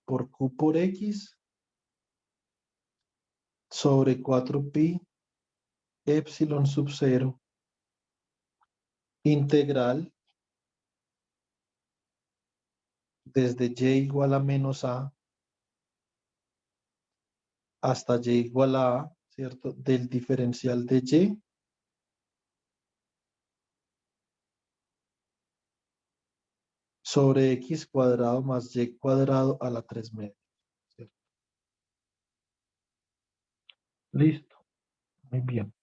por q por x sobre 4pi epsilon sub 0 integral desde y igual a menos a hasta y igual a a, ¿cierto? Del diferencial de y sobre x cuadrado más y cuadrado a la 3 media. ¿Cierto? Listo. Muy bien.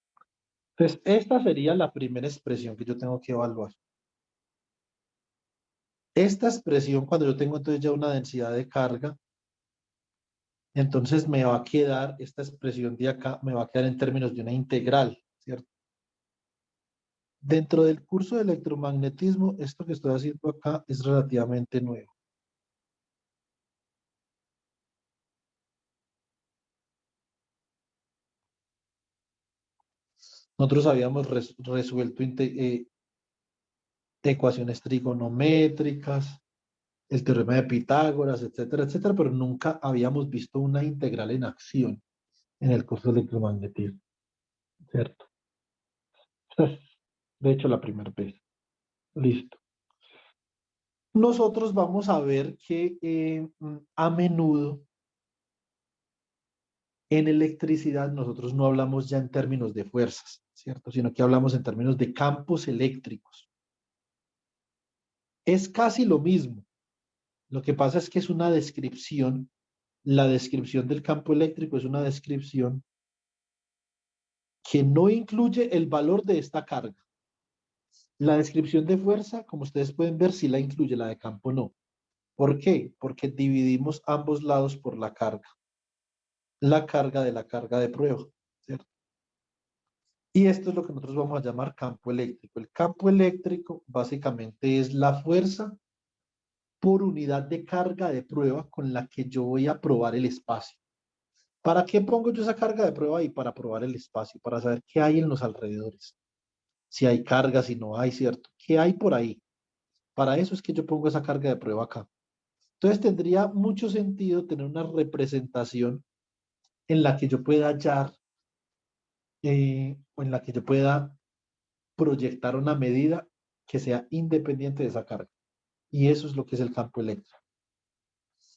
Entonces, esta sería la primera expresión que yo tengo que evaluar. Esta expresión, cuando yo tengo entonces ya una densidad de carga, entonces me va a quedar, esta expresión de acá, me va a quedar en términos de una integral, ¿cierto? Dentro del curso de electromagnetismo, esto que estoy haciendo acá es relativamente nuevo. Nosotros habíamos resuelto ecuaciones trigonométricas, el teorema de Pitágoras, etcétera, etcétera, pero nunca habíamos visto una integral en acción en el curso de electromagnetismo, ¿cierto? Esta es, de hecho, la primera vez. Listo. Nosotros vamos a ver que a menudo en electricidad nosotros no hablamos ya en términos de fuerzas, ¿cierto? Sino que hablamos en términos de campos eléctricos. Es casi lo mismo. Lo que pasa es que es una descripción, la descripción del campo eléctrico es una descripción que no incluye el valor de esta carga. La descripción de fuerza, como ustedes pueden ver, sí la incluye, la de campo no. ¿Por qué? Porque dividimos ambos lados por la carga de la carga de prueba, ¿cierto? Y esto es lo que nosotros vamos a llamar campo eléctrico. El campo eléctrico básicamente es la fuerza por unidad de carga de prueba con la que yo voy a probar el espacio. ¿Para qué pongo yo esa carga de prueba ahí? Para probar el espacio, para saber qué hay en los alrededores. Si hay carga, si no hay, ¿cierto? ¿Qué hay por ahí? Para eso es que yo pongo esa carga de prueba acá. Entonces tendría mucho sentido tener una representación en la que yo pueda hallar o en la que yo pueda proyectar una medida que sea independiente de esa carga. Y eso es lo que es el campo eléctrico.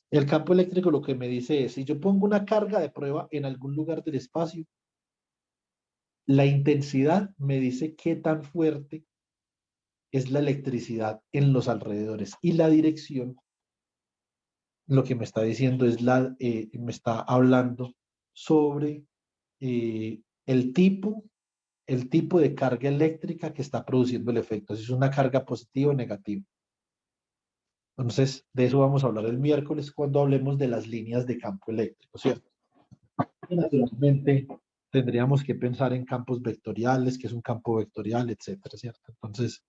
El campo eléctrico lo que me dice es, si yo pongo una carga de prueba en algún lugar del espacio, la intensidad me dice qué tan fuerte es la electricidad en los alrededores. Y la dirección, lo que me está diciendo es me está hablando sobre el tipo de carga eléctrica que está produciendo el efecto, si es una carga positiva o negativa. Entonces, de eso vamos a hablar el miércoles cuando hablemos de las líneas de campo eléctrico, ¿cierto? Y naturalmente, tendríamos que pensar en campos vectoriales, que es un campo vectorial, etcétera, ¿cierto? Entonces,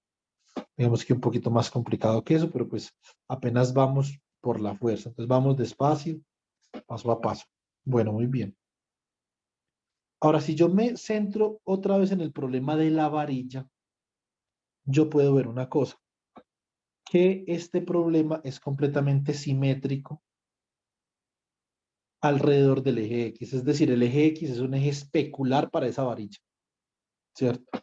digamos que un poquito más complicado que eso, pero pues apenas vamos por la fuerza. Entonces, vamos despacio, paso a paso. Bueno, muy bien. Ahora, si yo me centro otra vez en el problema de la varilla, yo puedo ver una cosa, que este problema es completamente simétrico alrededor del eje X. Es decir, el eje X es un eje especular para esa varilla, ¿cierto?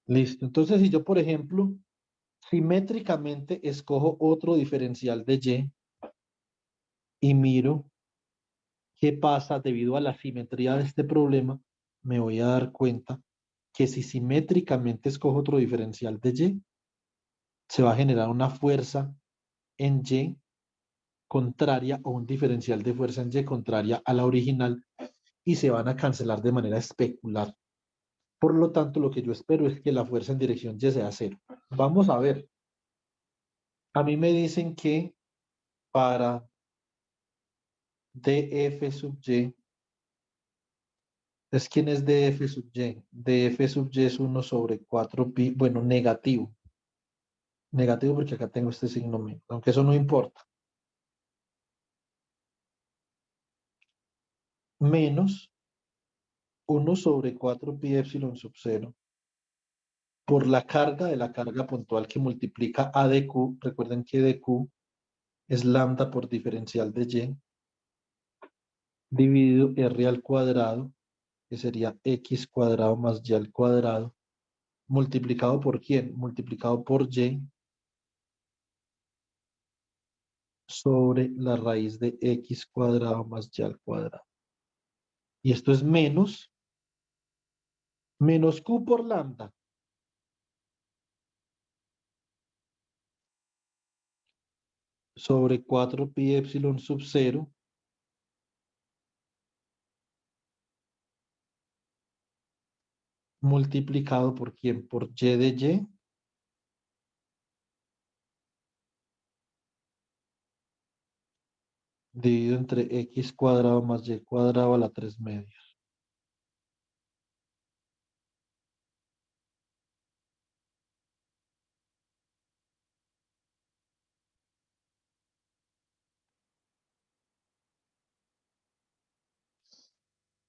Listo. Entonces, si yo, por ejemplo, simétricamente escojo otro diferencial de y miro qué pasa debido a la simetría de este problema, me voy a dar cuenta que si simétricamente escojo otro diferencial de se va a generar una fuerza en contraria o un diferencial de fuerza en contraria a la original y se van a cancelar de manera especular. Por lo tanto, lo que yo espero es que la fuerza en dirección Y sea cero. Vamos a ver. A mí me dicen que para df sub y, ¿quién es df sub y? Df sub y es 1 sobre 4pi, bueno, negativo. Negativo porque acá tengo este signo menos, aunque eso no importa. Menos 1 sobre 4pi epsilon sub 0 por la carga de la carga puntual que multiplica A de Q. Recuerden que dq es lambda por diferencial de y, dividido r al cuadrado, que sería x cuadrado más y al cuadrado, multiplicado por ¿quién? Multiplicado por y sobre la raíz de x cuadrado más y al cuadrado. Y esto es menos q por lambda. Sobre 4pi epsilon sub 0 multiplicado por ¿quién? Por y de y dividido entre x cuadrado más y cuadrado a la 3 medios.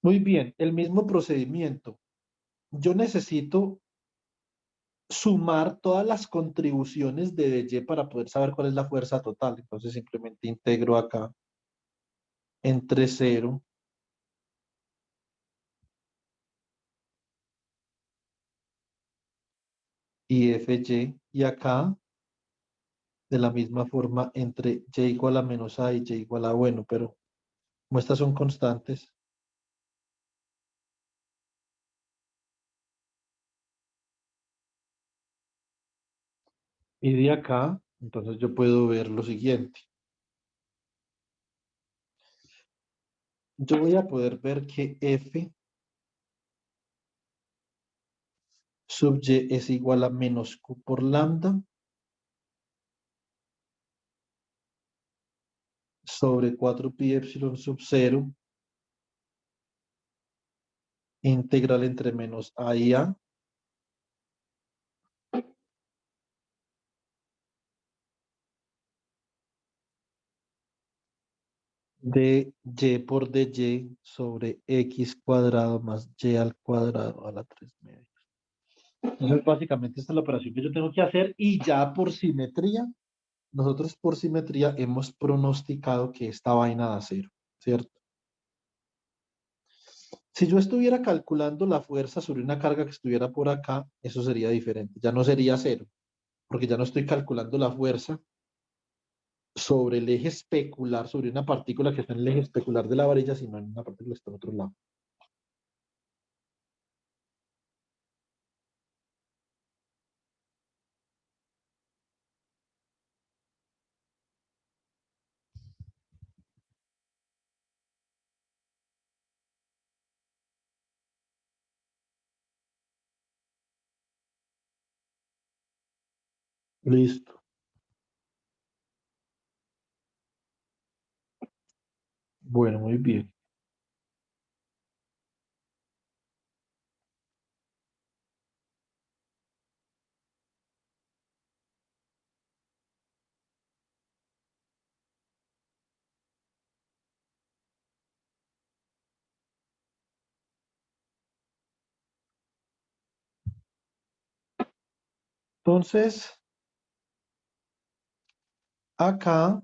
Muy bien, el mismo procedimiento. Yo necesito sumar todas las contribuciones de y para poder saber cuál es la fuerza total. Entonces simplemente integro acá entre 0 y fy, y acá de la misma forma entre y igual a menos a y y igual a, bueno, pero como estas son constantes, y de acá, entonces yo puedo ver lo siguiente. Yo voy a poder ver que f sub y es igual a menos q por lambda sobre 4pi epsilon sub 0 integral entre menos a y a de y por dy sobre x cuadrado más y al cuadrado a la 3 medios. Entonces, básicamente esta es la operación que yo tengo que hacer y ya por simetría, nosotros por simetría hemos pronosticado que esta vaina da cero, ¿cierto? Si yo estuviera calculando la fuerza sobre una carga que estuviera por acá, eso sería diferente. Ya no sería cero, porque ya no estoy calculando la fuerza sobre el eje especular, sobre una partícula que está en el eje especular de la varilla, sino en una partícula que está en otro lado. Listo. Bueno, muy bien. Entonces, acá,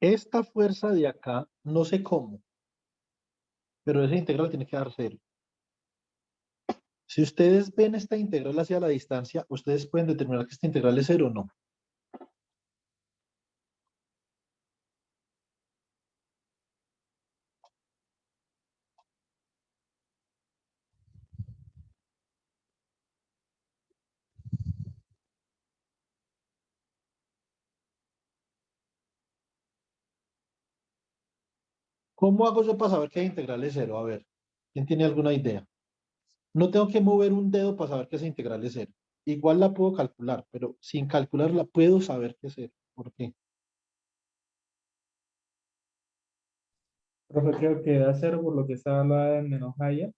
esta fuerza de acá, no sé cómo, pero esa integral tiene que dar 0. Si ustedes ven esta integral hacia la distancia, ustedes pueden determinar que esta integral es 0 o no. ¿Cómo hago yo para saber que esa integral es 0? A ver, ¿quién tiene alguna idea? No tengo que mover un dedo para saber que esa integral es 0. Igual la puedo calcular, pero sin calcularla puedo saber que es 0. ¿Por qué? Profe, creo que da cero por lo que está hablando en menos haya.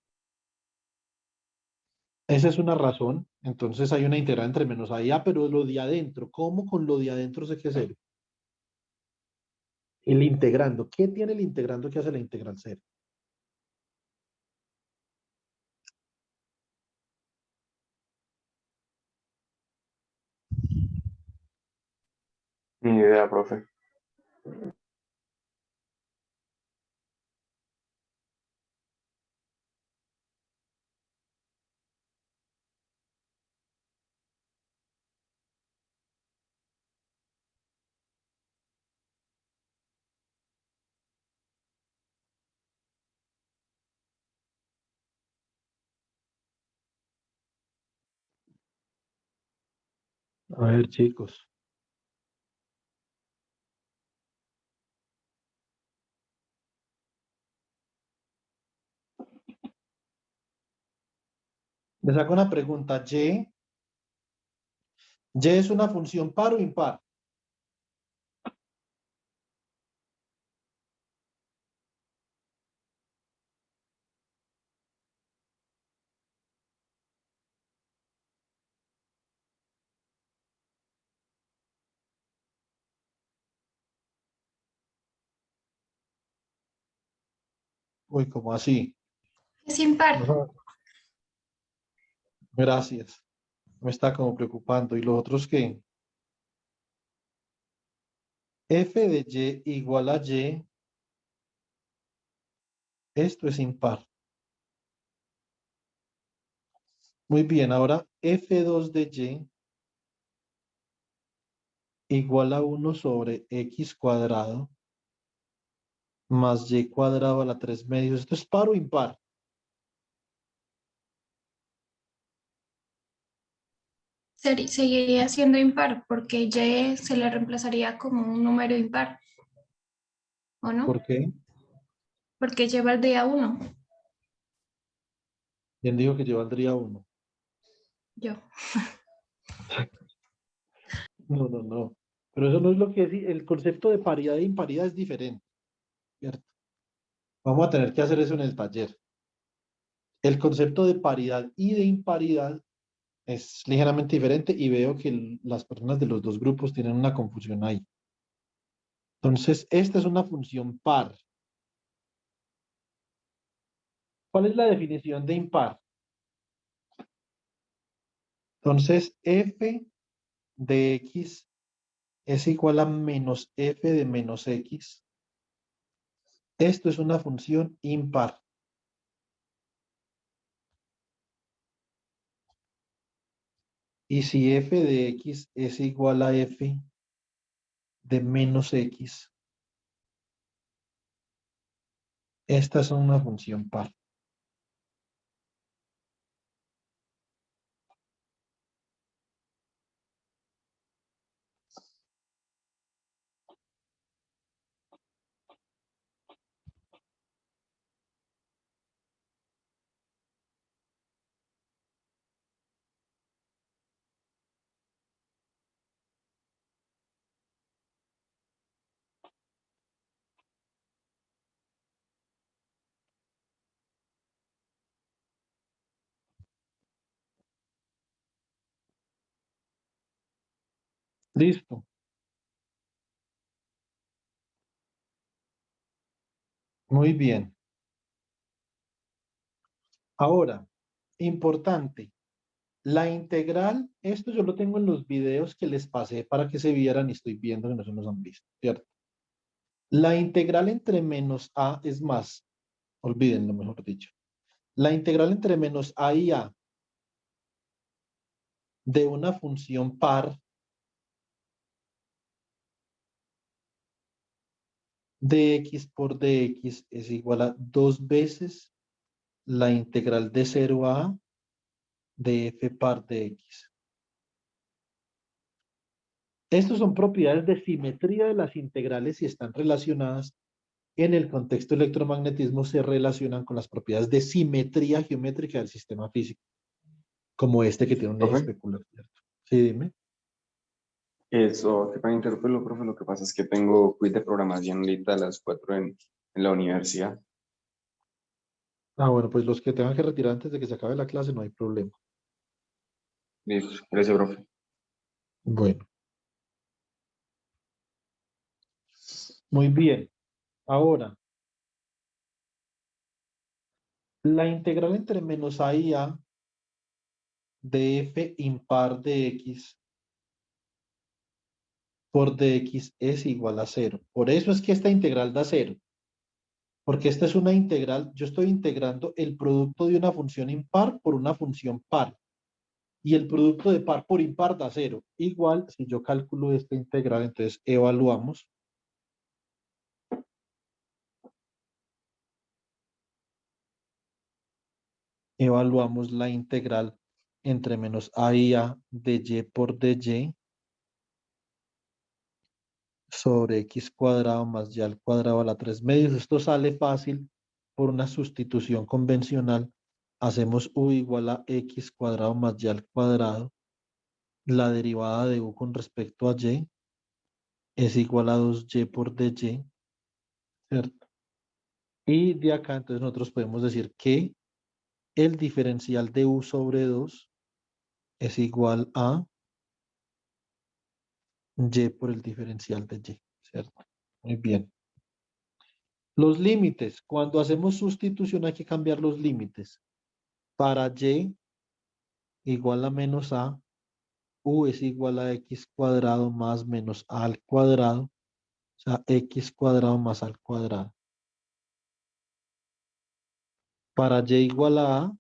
Esa es una razón. Entonces hay una integral entre menos a y a, pero lo de adentro, ¿cómo con lo de adentro sé que es 0? El integrando. ¿Qué tiene el integrando que hace la integral 0? Ni idea, profe. A ver, chicos. Les hago una pregunta. ¿Y es una función par o impar? Uy, ¿cómo así? Es impar. Ajá. Gracias. Me está como preocupando. ¿Y los otros qué? F de Y igual a Y. Esto es impar. Muy bien, ahora F2 de Y igual a 1 sobre X cuadrado más Y cuadrado a la 3 medios. ¿Esto es par o impar? Seguiría siendo impar porque y se le reemplazaría como un número impar, ¿o no? ¿Por qué? Porque lleva el día 1. ¿Quién dijo que yo valdría 1? Yo. No, no, no. Pero eso no es lo que es. El concepto de paridad e imparidad es diferente, ¿cierto? Vamos a tener que hacer eso en el taller. El concepto de paridad y de imparidad es ligeramente diferente y veo que las personas de los dos grupos tienen una confusión ahí. Entonces, esta es una función par. ¿Cuál es la definición de impar? Entonces, f de x es igual a menos f de menos x. Esto es una función impar. Y si f de x es igual a f de menos x, esta es una función par. Listo. Muy bien. Ahora, importante. La integral, esto yo lo tengo en los videos que les pasé para que se vieran y estoy viendo que no se nos han visto, ¿cierto? La integral entre menos a es más. olvídenlo, mejor dicho. La integral entre menos a y a de una función par de x por dx es igual a 2 veces la integral de 0 a de f par de x. Estas son propiedades de simetría de las integrales y están relacionadas. En el contexto del electromagnetismo se relacionan con las propiedades de simetría geométrica del sistema físico, como este que tiene un eje ¿Profe? especular, ¿cierto? Sí, dime. Eso, que para interrumpirlo, profe, lo que pasa es que tengo quiz de programación ahorita a las 4 en la universidad. Ah, bueno, pues los que tengan que retirar antes de que se acabe la clase no hay problema. Listo, gracias, profe. Bueno, muy bien. Ahora, la integral entre menos a y a de f impar de x por dx es igual a 0. Por eso es que esta integral da 0. Porque esta es una integral, yo estoy integrando el producto de una función impar por una función par. Y el producto de par por impar da 0. Igual, si yo calculo esta integral, entonces evaluamos. Evaluamos la integral entre menos a y a de y por dy sobre x cuadrado más y al cuadrado a la 3 medios. Esto sale fácil por una sustitución convencional. Hacemos u igual a x cuadrado más y al cuadrado. La derivada de u con respecto a y es igual a 2y por dy, ¿cierto? Y de acá entonces nosotros podemos decir que el diferencial de u sobre 2 es igual a y por el diferencial de y, ¿cierto? Muy bien. Los límites. Cuando hacemos sustitución hay que cambiar los límites. Para y igual a menos a, u es igual a x cuadrado más menos a al cuadrado, o sea, x cuadrado más al cuadrado. Para y igual a,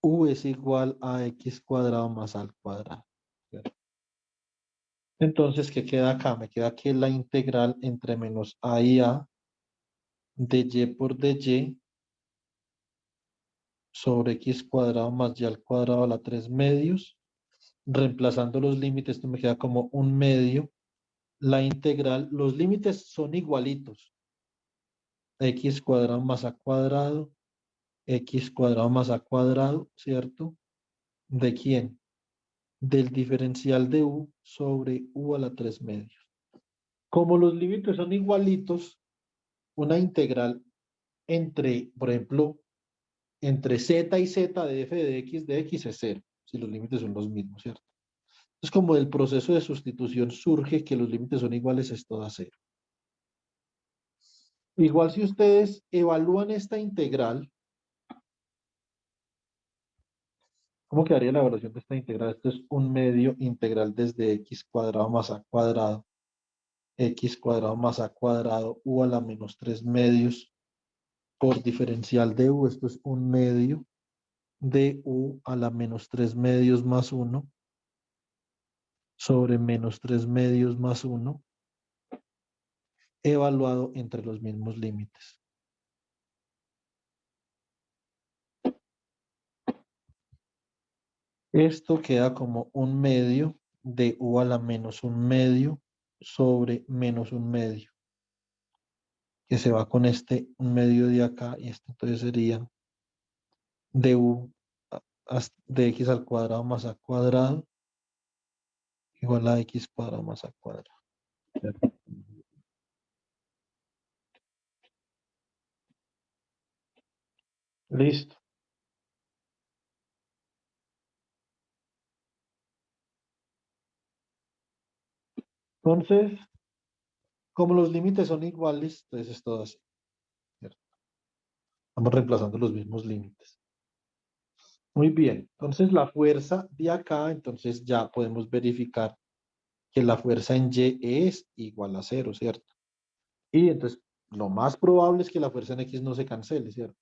u es igual a x cuadrado más al cuadrado. ¿Cierto? Entonces, ¿qué queda acá? Me queda que la integral entre menos a y a de y por dy sobre x cuadrado más y al cuadrado a la 3 medios. Reemplazando los límites, esto me queda como un medio. La integral, los límites son igualitos. X cuadrado más a cuadrado, x cuadrado más a cuadrado, ¿cierto? ¿De quién? Del diferencial de u sobre u a la 3 medios. Como los límites son igualitos, una integral entre, por ejemplo, entre z y z de f de x es 0, si los límites son los mismos, ¿cierto? Entonces, como del proceso de sustitución surge que los límites son iguales, esto da 0. Igual si ustedes evalúan esta integral, ¿cómo quedaría la evaluación de esta integral? Esto es un medio integral desde x cuadrado más a cuadrado, x cuadrado más a cuadrado, u a la menos 3 medios por diferencial de u. Esto es un medio de u a la menos 3 medios más 1 sobre menos 3 medios más 1 evaluado entre los mismos límites. Esto queda como un medio de u a la menos un medio sobre menos un medio, que se va con este un medio de acá, y esto entonces sería de u de x al cuadrado más a cuadrado igual a x cuadrado más a cuadrado. Listo. Entonces, como los límites son iguales, entonces es todo así, ¿cierto? Estamos reemplazando los mismos límites. Muy bien. Entonces, la fuerza de acá, entonces ya podemos verificar que la fuerza en Y es igual a 0, ¿cierto? Y entonces lo más probable es que la fuerza en X no se cancele, ¿cierto?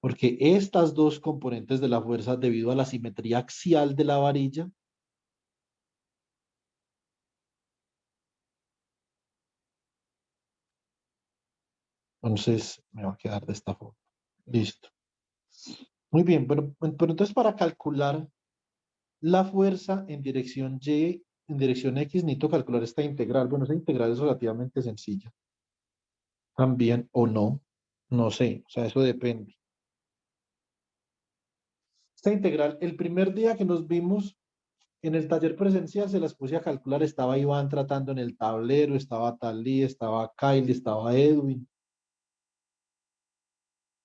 Porque estas dos componentes de la fuerza, debido a la simetría axial de la varilla, entonces me va a quedar de esta forma. Listo. Muy bien, pero entonces para calcular la fuerza en dirección Y, en dirección X, necesito calcular esta integral. Bueno, esa integral es relativamente sencilla. También o no, no sé, o sea, eso depende. Esta integral, el primer día que nos vimos en el taller presencial se las puse a calcular, estaba Iván tratando en el tablero, estaba Talí, estaba Kylie, estaba Edwin,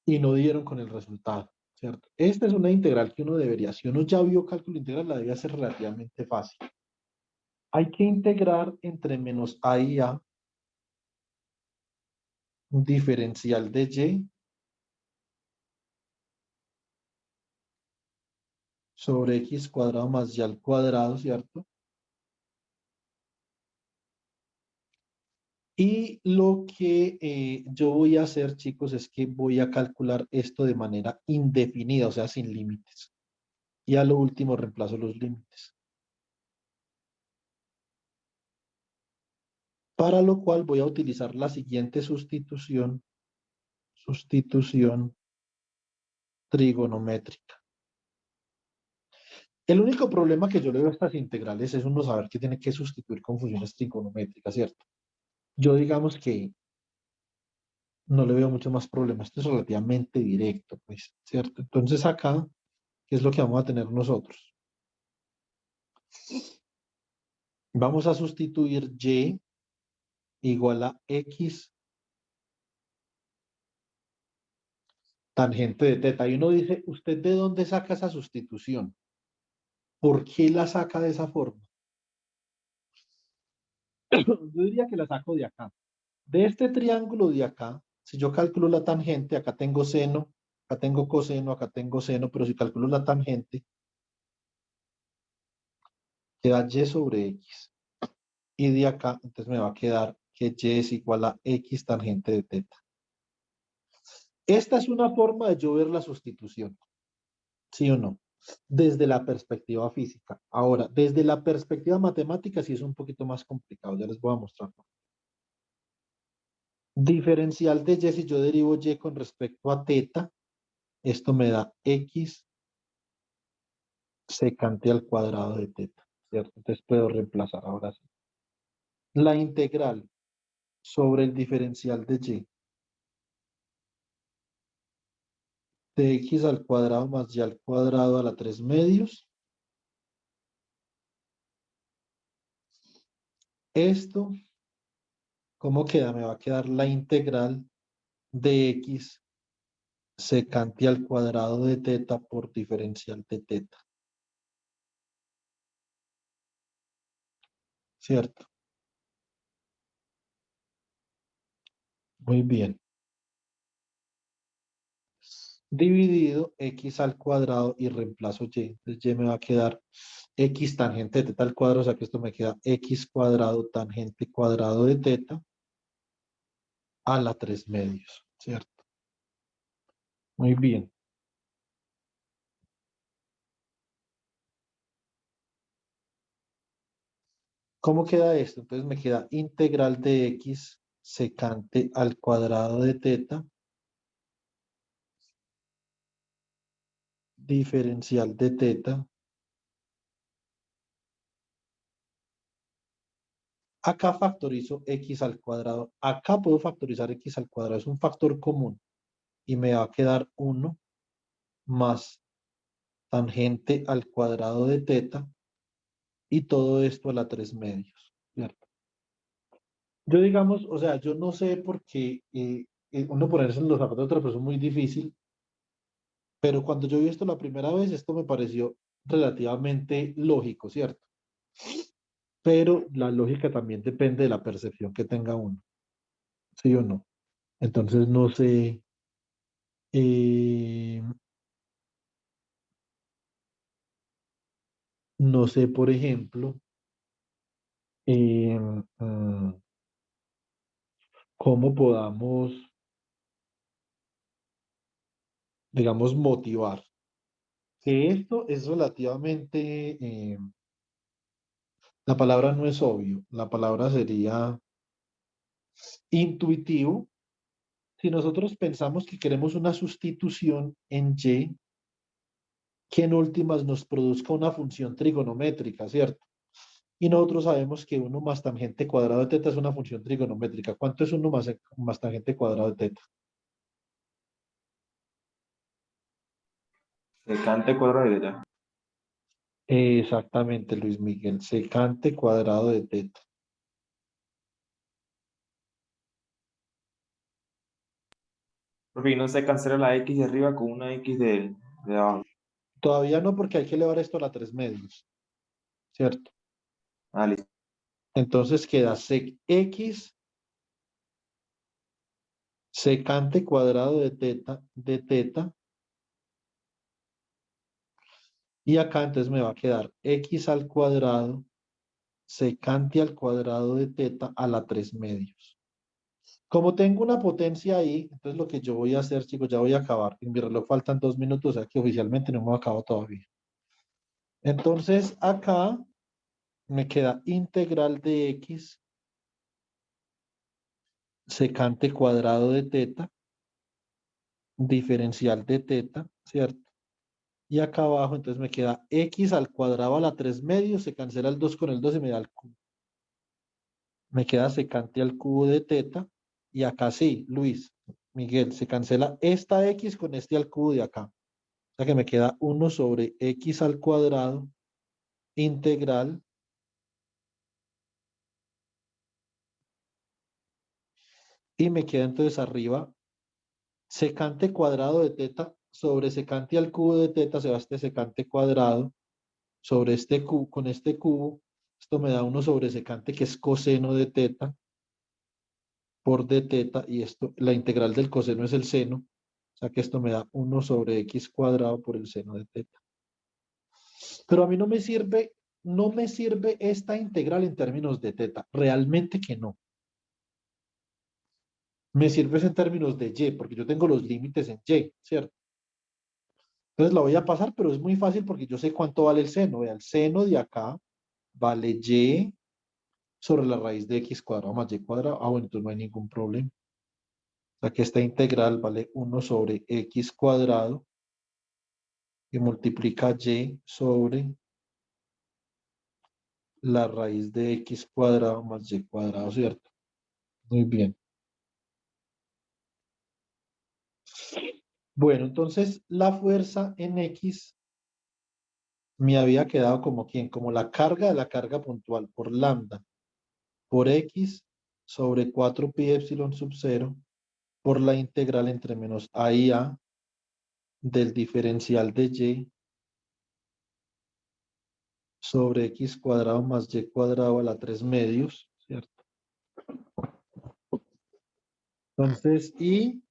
y no dieron con el resultado, ¿cierto? Esta es una integral que uno debería, si uno ya vio cálculo integral, la debe hacer relativamente fácil. Hay que integrar entre menos a y a un diferencial de y sobre x cuadrado más y al cuadrado, ¿cierto? Y lo que yo voy a hacer, chicos, es que voy a calcular esto de manera indefinida, o sea, sin límites. Y a lo último reemplazo los límites. Para lo cual voy a utilizar la siguiente sustitución trigonométrica. El único problema que yo le veo a estas integrales es uno saber que tiene que sustituir con funciones trigonométricas, ¿cierto? Yo digamos que no le veo mucho más problema. Esto es relativamente directo, pues, ¿cierto? Entonces acá, ¿qué es lo que vamos a tener nosotros? Vamos a sustituir y igual a x tangente de teta. Y uno dice, ¿usted de dónde saca esa sustitución? ¿Por qué la saca de esa forma? Yo diría que la saco de acá. De este triángulo de acá, si yo calculo la tangente, acá tengo seno, acá tengo coseno, acá tengo seno, pero si calculo la tangente, queda y sobre x. Y de acá, entonces me va a quedar que y es igual a x tangente de teta. Esta es una forma de yo ver la sustitución, ¿sí o no? Desde la perspectiva física. Ahora, desde la perspectiva matemática sí es un poquito más complicado, ya les voy a mostrar. Diferencial de y, si yo derivo y con respecto a teta, esto me da x secante al cuadrado de teta, ¿cierto? Entonces puedo reemplazar ahora sí. La integral sobre el diferencial de y de x al cuadrado más y al cuadrado a la 3 medios. Esto, ¿cómo queda? Me va a quedar la integral de x secante al cuadrado de teta por diferencial de teta. ¿Cierto? Muy bien. Dividido x al cuadrado y reemplazo y. Entonces y me va a quedar x tangente de teta al cuadrado, o sea que esto me queda x cuadrado tangente cuadrado de teta a la 3 medios, ¿cierto? Muy bien. ¿Cómo queda esto? Entonces me queda integral de x secante al cuadrado de teta diferencial de teta. Acá factorizo x al cuadrado. Acá puedo factorizar x al cuadrado. Es un factor común. Y me va a quedar 1 más tangente al cuadrado de teta. Y todo esto a la 3 medios. ¿Cierto? Yo digamos, o sea, yo no sé por qué uno ponerse en los zapatos de otra persona es muy difícil. Pero cuando yo vi esto la primera vez, esto me pareció relativamente lógico, ¿cierto? Pero la lógica también depende de la percepción que tenga uno, ¿sí o no? Entonces no sé, eh, no sé, por ejemplo, eh, mm, cómo podamos, digamos, motivar. Que esto es relativamente, la palabra no es obvio, la palabra sería intuitivo. Si nosotros pensamos que queremos una sustitución en Y, que en últimas nos produzca una función trigonométrica, ¿cierto? Y nosotros sabemos que 1 más tangente cuadrado de teta es una función trigonométrica. ¿Cuánto es 1 más tangente cuadrado de teta? Secante cuadrado de teta. Exactamente, Luis Miguel. Secante cuadrado de teta. Profe, y no se cancela la X de arriba con una X de abajo. Todavía no, porque hay que elevar esto a la 3 medios, ¿cierto? Ah, listo. Entonces queda sec X secante cuadrado de teta. Y acá entonces me va a quedar X al cuadrado secante al cuadrado de teta a la 3 medios. Como tengo una potencia ahí, entonces lo que yo voy a hacer, chicos, ya voy a acabar. En mi reloj faltan 2 minutos, o sea que oficialmente no me he acabado todavía. Entonces acá me queda integral de X secante cuadrado de teta, diferencial de teta, ¿cierto? Y acá abajo entonces me queda X al cuadrado a la 3 medios, se cancela el 2 con el 2 y me da el cubo. Me queda secante al cubo de teta. Y acá sí, Luis, Miguel, se cancela esta X con este al cubo de acá. O sea que me queda 1 sobre X al cuadrado integral y me queda entonces arriba secante cuadrado de teta sobre secante al cubo de teta se va este secante cuadrado sobre este cubo, con este cubo, esto me da 1 sobre secante que es coseno de teta por d teta y esto, la integral del coseno es el seno, o sea que esto me da 1 sobre x cuadrado por el seno de teta. Pero a mí no me sirve esta integral en términos de teta, realmente que no. Me sirve en términos de y, porque yo tengo los límites en y, ¿cierto? Entonces la voy a pasar, pero es muy fácil porque yo sé cuánto vale el seno. Vea, el seno de acá vale y sobre la raíz de x cuadrado más y cuadrado. Ah, bueno, entonces no hay ningún problema. O sea que esta integral vale 1 sobre x cuadrado y multiplica y sobre la raíz de x cuadrado más y cuadrado, ¿cierto? Muy bien. Bueno, entonces la fuerza en x me había quedado como quién, como la carga de la carga puntual por lambda por x sobre 4 pi epsilon sub 0 por la integral entre menos a y a del diferencial de y sobre x cuadrado más y cuadrado a la 3 medios, ¿cierto? Entonces, y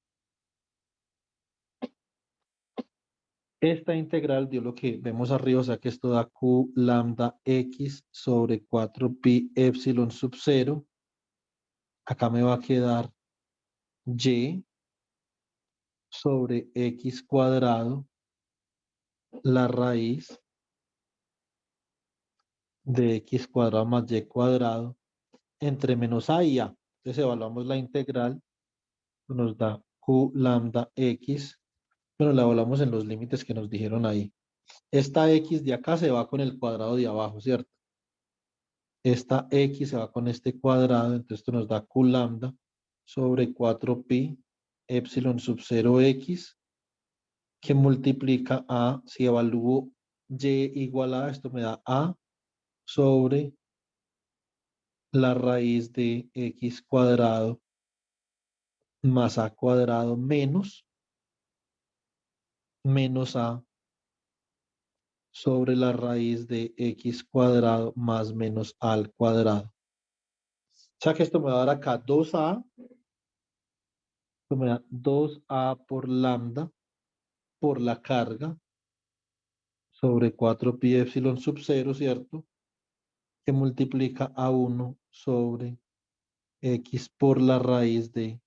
esta integral dio lo que vemos arriba, o sea que esto da q lambda x sobre 4 pi epsilon sub 0. Acá me va a quedar y sobre x cuadrado, la raíz de x cuadrado más y cuadrado entre menos a y a. Entonces evaluamos la integral, nos da q lambda x, pero la evaluamos en los límites que nos dijeron ahí. Esta x de acá se va con el cuadrado de abajo, ¿cierto? Esta x se va con este cuadrado, entonces esto nos da q lambda sobre 4 pi epsilon sub 0 x, que multiplica a, si evalúo y igual a, esto me da a sobre la raíz de x cuadrado más a cuadrado menos a sobre la raíz de x cuadrado más menos a al cuadrado. O sea que esto me va a dar acá 2a, esto me da 2a por lambda por la carga sobre 4 pi epsilon sub 0, ¿cierto? Que multiplica a 1 sobre X por la raíz de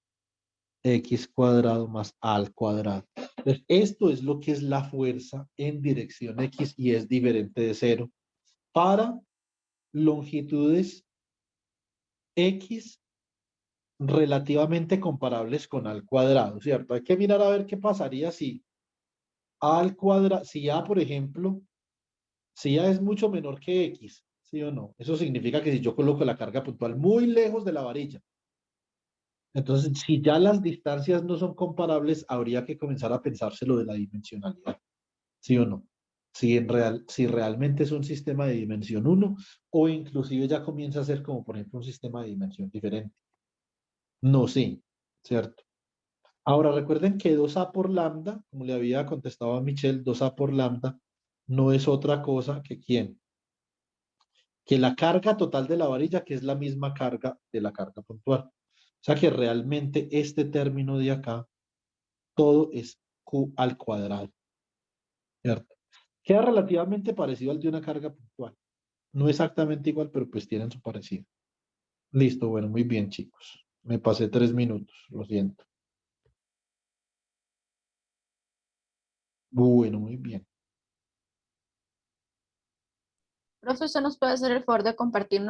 X cuadrado más A al cuadrado. Entonces, esto es lo que es la fuerza en dirección X y es diferente de cero para longitudes X relativamente comparables con A al cuadrado, ¿cierto? Hay que mirar a ver qué pasaría si A al cuadrado, si A, por ejemplo, si A es mucho menor que X, ¿sí o no? Eso significa que si yo coloco la carga puntual muy lejos de la varilla, entonces si ya las distancias no son comparables, habría que comenzar a pensarse lo de la dimensionalidad, ¿sí o no? Si realmente es un sistema de dimensión 1 o inclusive ya comienza a ser como, por ejemplo, un sistema de dimensión diferente. No sé, ¿cierto? Ahora recuerden que 2A por lambda, como le había contestado a Michelle, 2A por lambda no es otra cosa que ¿quién? Que la carga total de la varilla, que es la misma carga de la carga puntual. O sea que realmente este término de acá, todo es Q al cuadrado, ¿cierto? Queda relativamente parecido al de una carga puntual. No exactamente igual, pero pues tienen su parecido. Listo, bueno, muy bien, chicos. Me pasé 3 minutos, lo siento. Bueno, muy bien. Profe, ¿usted nos puede hacer el favor de compartir